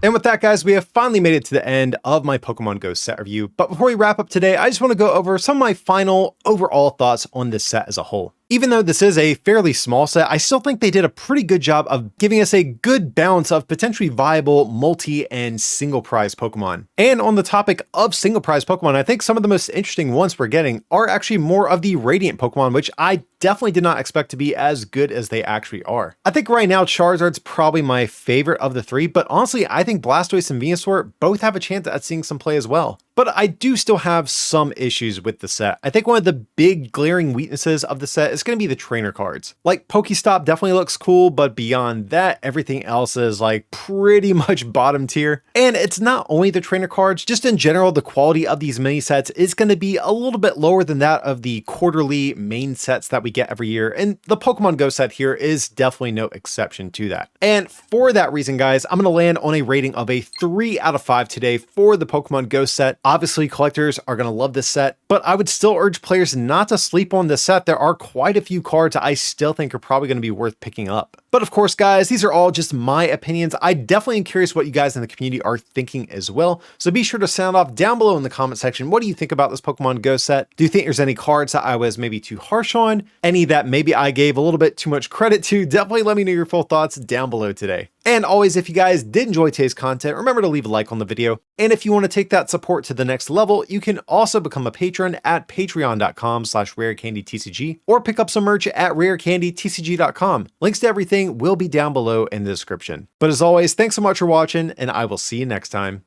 And with that, guys, we have finally made it to the end of my Pokemon Go set review. But before we wrap up today, I just want to go over some of my final overall thoughts on this set as a whole. Even though this is a fairly small set, I still think they did a pretty good job of giving us a good balance of potentially viable multi and single prize Pokemon. And on the topic of single prize Pokemon, I think some of the most interesting ones we're getting are actually more of the Radiant Pokemon, which I definitely did not expect to be as good as they actually are. I think right now Charizard's probably my favorite of the 3, but honestly, I think Blastoise and Venusaur both have a chance at seeing some play as well. But I do still have some issues with the set. I think one of the big glaring weaknesses of the set is going to be the trainer cards. Like Pokestop definitely looks cool, but beyond that, everything else is like pretty much bottom tier. And it's not only the trainer cards, just in general, the quality of these mini sets is going to be a little bit lower than that of the quarterly main sets that we get every year. And the Pokemon Go set here is definitely no exception to that. And for that reason, guys, I'm going to land on a rating of a 3 out of 5 today for the Pokemon Go set. Obviously, collectors are going to love this set, but I would still urge players not to sleep on this set. There are quite a few cards I still think are probably going to be worth picking up. But of course, guys, these are all just my opinions. I definitely am curious what you guys in the community are thinking as well. So be sure to sound off down below in the comment section. What do you think about this Pokemon Go set? Do you think there's any cards that I was maybe too harsh on? Any that maybe I gave a little bit too much credit to? Definitely let me know your full thoughts down below today. And always, if you guys did enjoy today's content, remember to leave a like on the video. And if you want to take that support to the next level, you can also become a patron at patreon.com/rarecandytcg or pick up some merch at rarecandytcg.com. Links to everything will be down below in the description. But as always, thanks so much for watching, and I will see you next time.